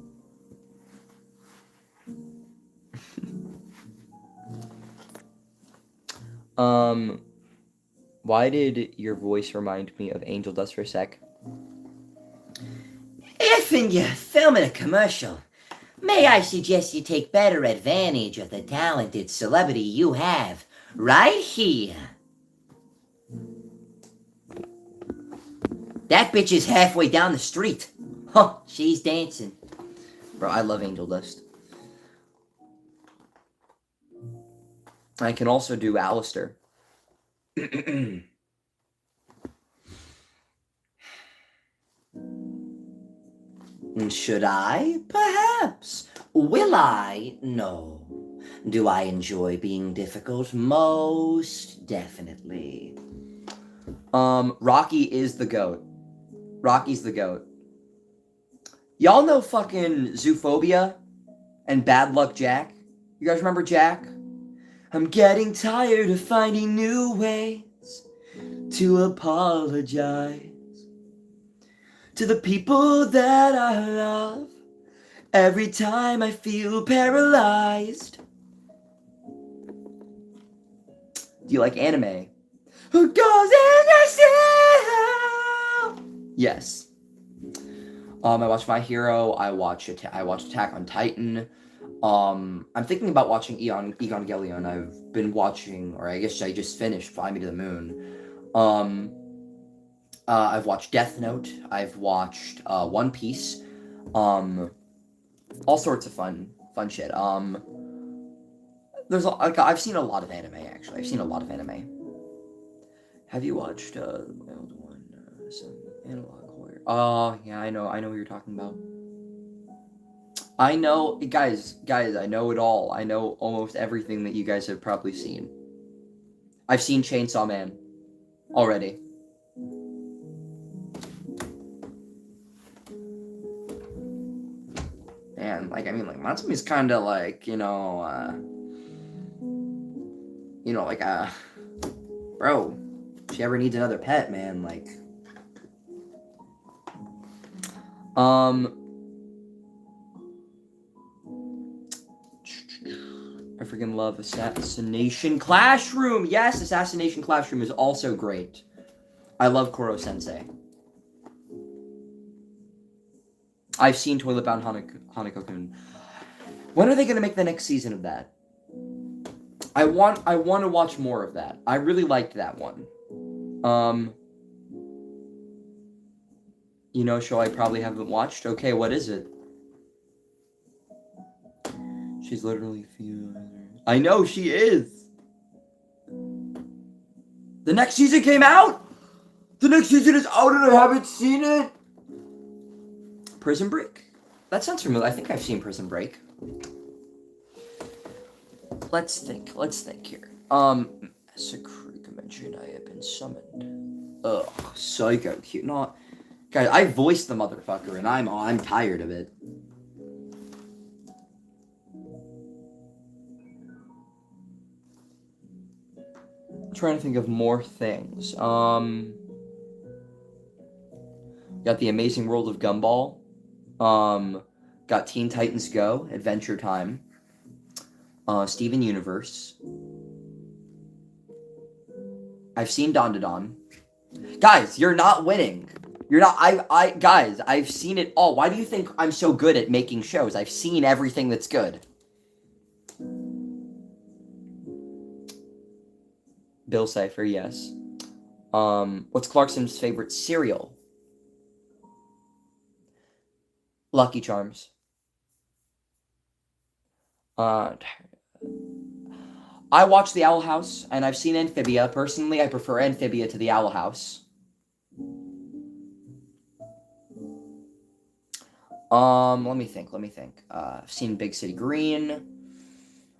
Why did your voice remind me of Angel Dust for a sec? If you're filming a commercial, may I suggest you take better advantage of the talented celebrity you have right here. That bitch is halfway down the street. Huh, she's dancing. Bro, I love Angel Dust. I can also do Alistair. Should I? Perhaps. Will I? No. Do I enjoy being difficult? Most definitely. Rocky is the GOAT. Rocky's the GOAT. Y'all know fucking Zoophobia and Bad Luck Jack? You guys remember Jack? I'm getting tired of finding new ways to apologize to the people that I love every time I feel paralyzed. Do you like anime? Who goes in the cell? Yes. I watched My Hero. I watched Attack on Titan. I'm thinking about watching Evangelion. I've been watching, or I guess I just finished Fly Me to the Moon. I've watched Death Note. I've watched One Piece. All sorts of fun shit. I've seen a lot of anime actually. I've seen a lot of anime. Have you watched my old one, some Analog Horror? Oh yeah, I know what you're talking about. I know, guys, I know it all. I know almost everything that you guys have probably seen. I've seen Chainsaw Man already. And Matsumi's kind of like, bro, if she ever needs another pet, man, I freaking love Assassination Classroom. Yes, Assassination Classroom is also great. I love Koro Sensei. I've seen Toilet Bound Hanako-kun. When are they gonna make the next season of that? I want to watch more of that. I really liked that one. Show I probably haven't watched. Okay, what is it? She's literally few. I know she is. The next season came out? The next season is out and I haven't seen it? Prison Break. That sounds familiar. I think I've seen Prison Break. Let's think here. Massacre Convention, I have been summoned. Ugh, Psycho cute. Not guys, I voiced the motherfucker and I'm tired of it. I'm trying to think of more things. Got The Amazing World of Gumball. Got Teen Titans Go, Adventure Time. Steven Universe. I've seen Don to Don. Guys, you're not winning. You're not. Guys, I've seen it all. Why do you think I'm so good at making shows? I've seen everything that's good. Bill Cipher, yes. What's Clarkson's favorite cereal? Lucky Charms. I watched The Owl House, and I've seen Amphibia. Personally, I prefer Amphibia to The Owl House. Let me think. I've seen Big City Green.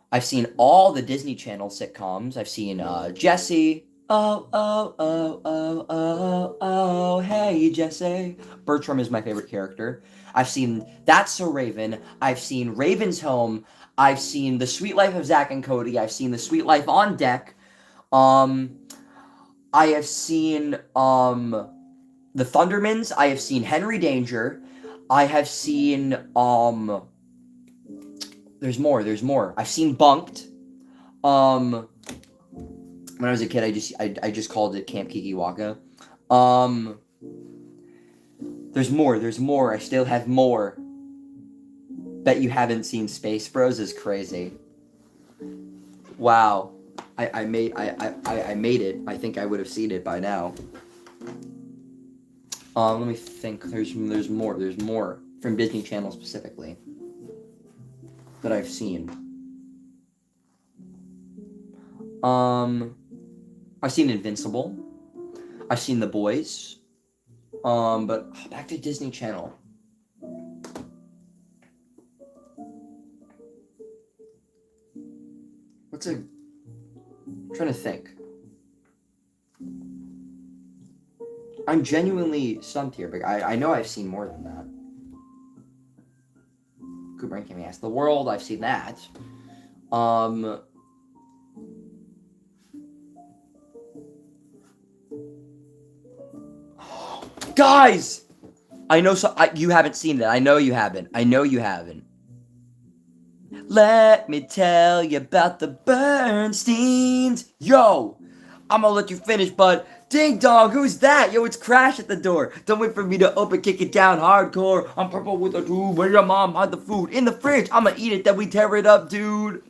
I've seen all the Disney Channel sitcoms. I've seen, Jessie. Oh, hey, Jessie. Bertram is my favorite character. I've seen That's So Raven. I've seen Raven's Home. I've seen The Sweet Life of Zack and Cody. I've seen The Sweet Life on Deck. I have seen, The Thundermans. I have seen Henry Danger. I have seen, there's more. I've seen Bunked. When I was a kid, I just called it Camp Kikiwaka. There's more. I still have more. Bet you haven't seen Space Bros is crazy. Wow. I made it. I think I would have seen it by now. Let me think. There's more from Disney Channel specifically that I've seen. I've seen Invincible. I've seen The Boys. But back to Disney Channel. I'm trying to think. I'm genuinely stumped here, but I know I've seen more than that. Cooper and Kimmy Ask the World, I've seen that. Guys! I know you haven't seen that. I know you haven't. Let me tell you about the Bernsteins. Yo! I'm gonna let you finish, bud. Ding dong, who's that? Yo, it's Crash at the door. Don't wait for me to open, kick it down hardcore. I'm purple with a tube. Where your mom hide the food? In the fridge. I'ma eat it, then we tear it up, dude.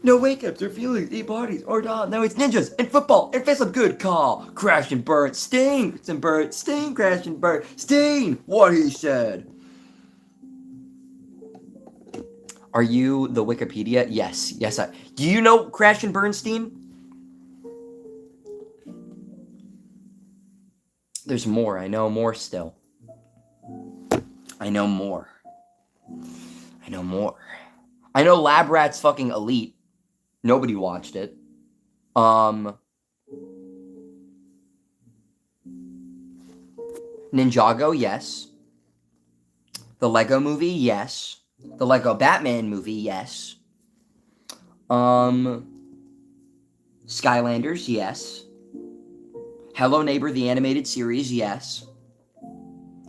No wake-ups or feelings, eat parties or not. Now it's ninjas and football and face a good call. Crash and burn, sting, crash and burn, sting. What he said. Are you the Wikipedia? Yes. Do you know Crash and Bernstein? There's more. I know more still. I know more. I know Lab Rat's fucking elite. Nobody watched it. Ninjago, yes. The Lego Movie, yes. The Lego Batman movie, yes. Skylanders, yes. Hello Neighbor, the animated series, yes.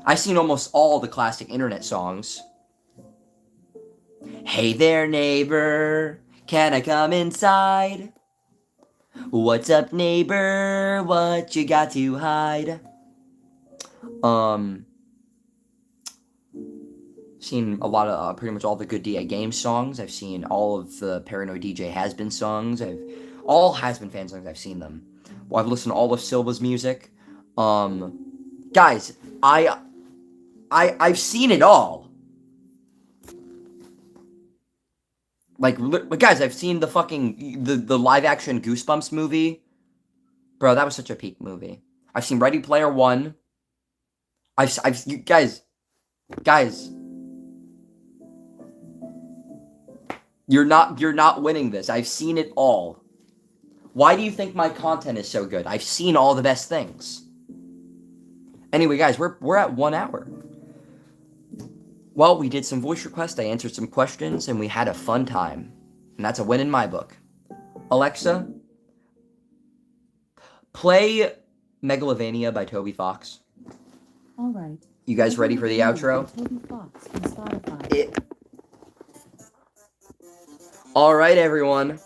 I've seen almost all the classic internet songs. Hey there, neighbor, can I come inside? What's up, neighbor, what you got to hide? Seen a lot of, pretty much all the Good DA Games songs. I've seen all of the Paranoid DJ Has-Been songs. All Has-Been fan songs, I've seen them. Well, I've listened to all of Silva's music. Guys, I've seen it all. Like, guys, I've seen the fucking the live action Goosebumps movie. Bro, that was such a peak movie. I've seen Ready Player One. You guys, you're not winning this. I've seen it all. Why do you think my content is so good? I've seen all the best things. Anyway, guys, we're at 1 hour. Well, we did some voice requests, I answered some questions, and we had a fun time. And that's a win in my book. Alexa, play Megalovania by Toby Fox. All right. You guys ready for the outro? Toby Fox from Spotify. All right, everyone.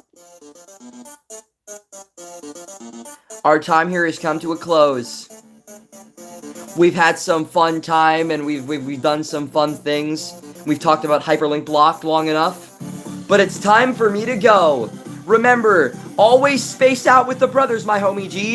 Our time here has come to a close. We've had some fun time, and we've done some fun things. We've talked about Hyperlink Block long enough. But it's time for me to go. Remember, always space out with the brothers, my homie G's.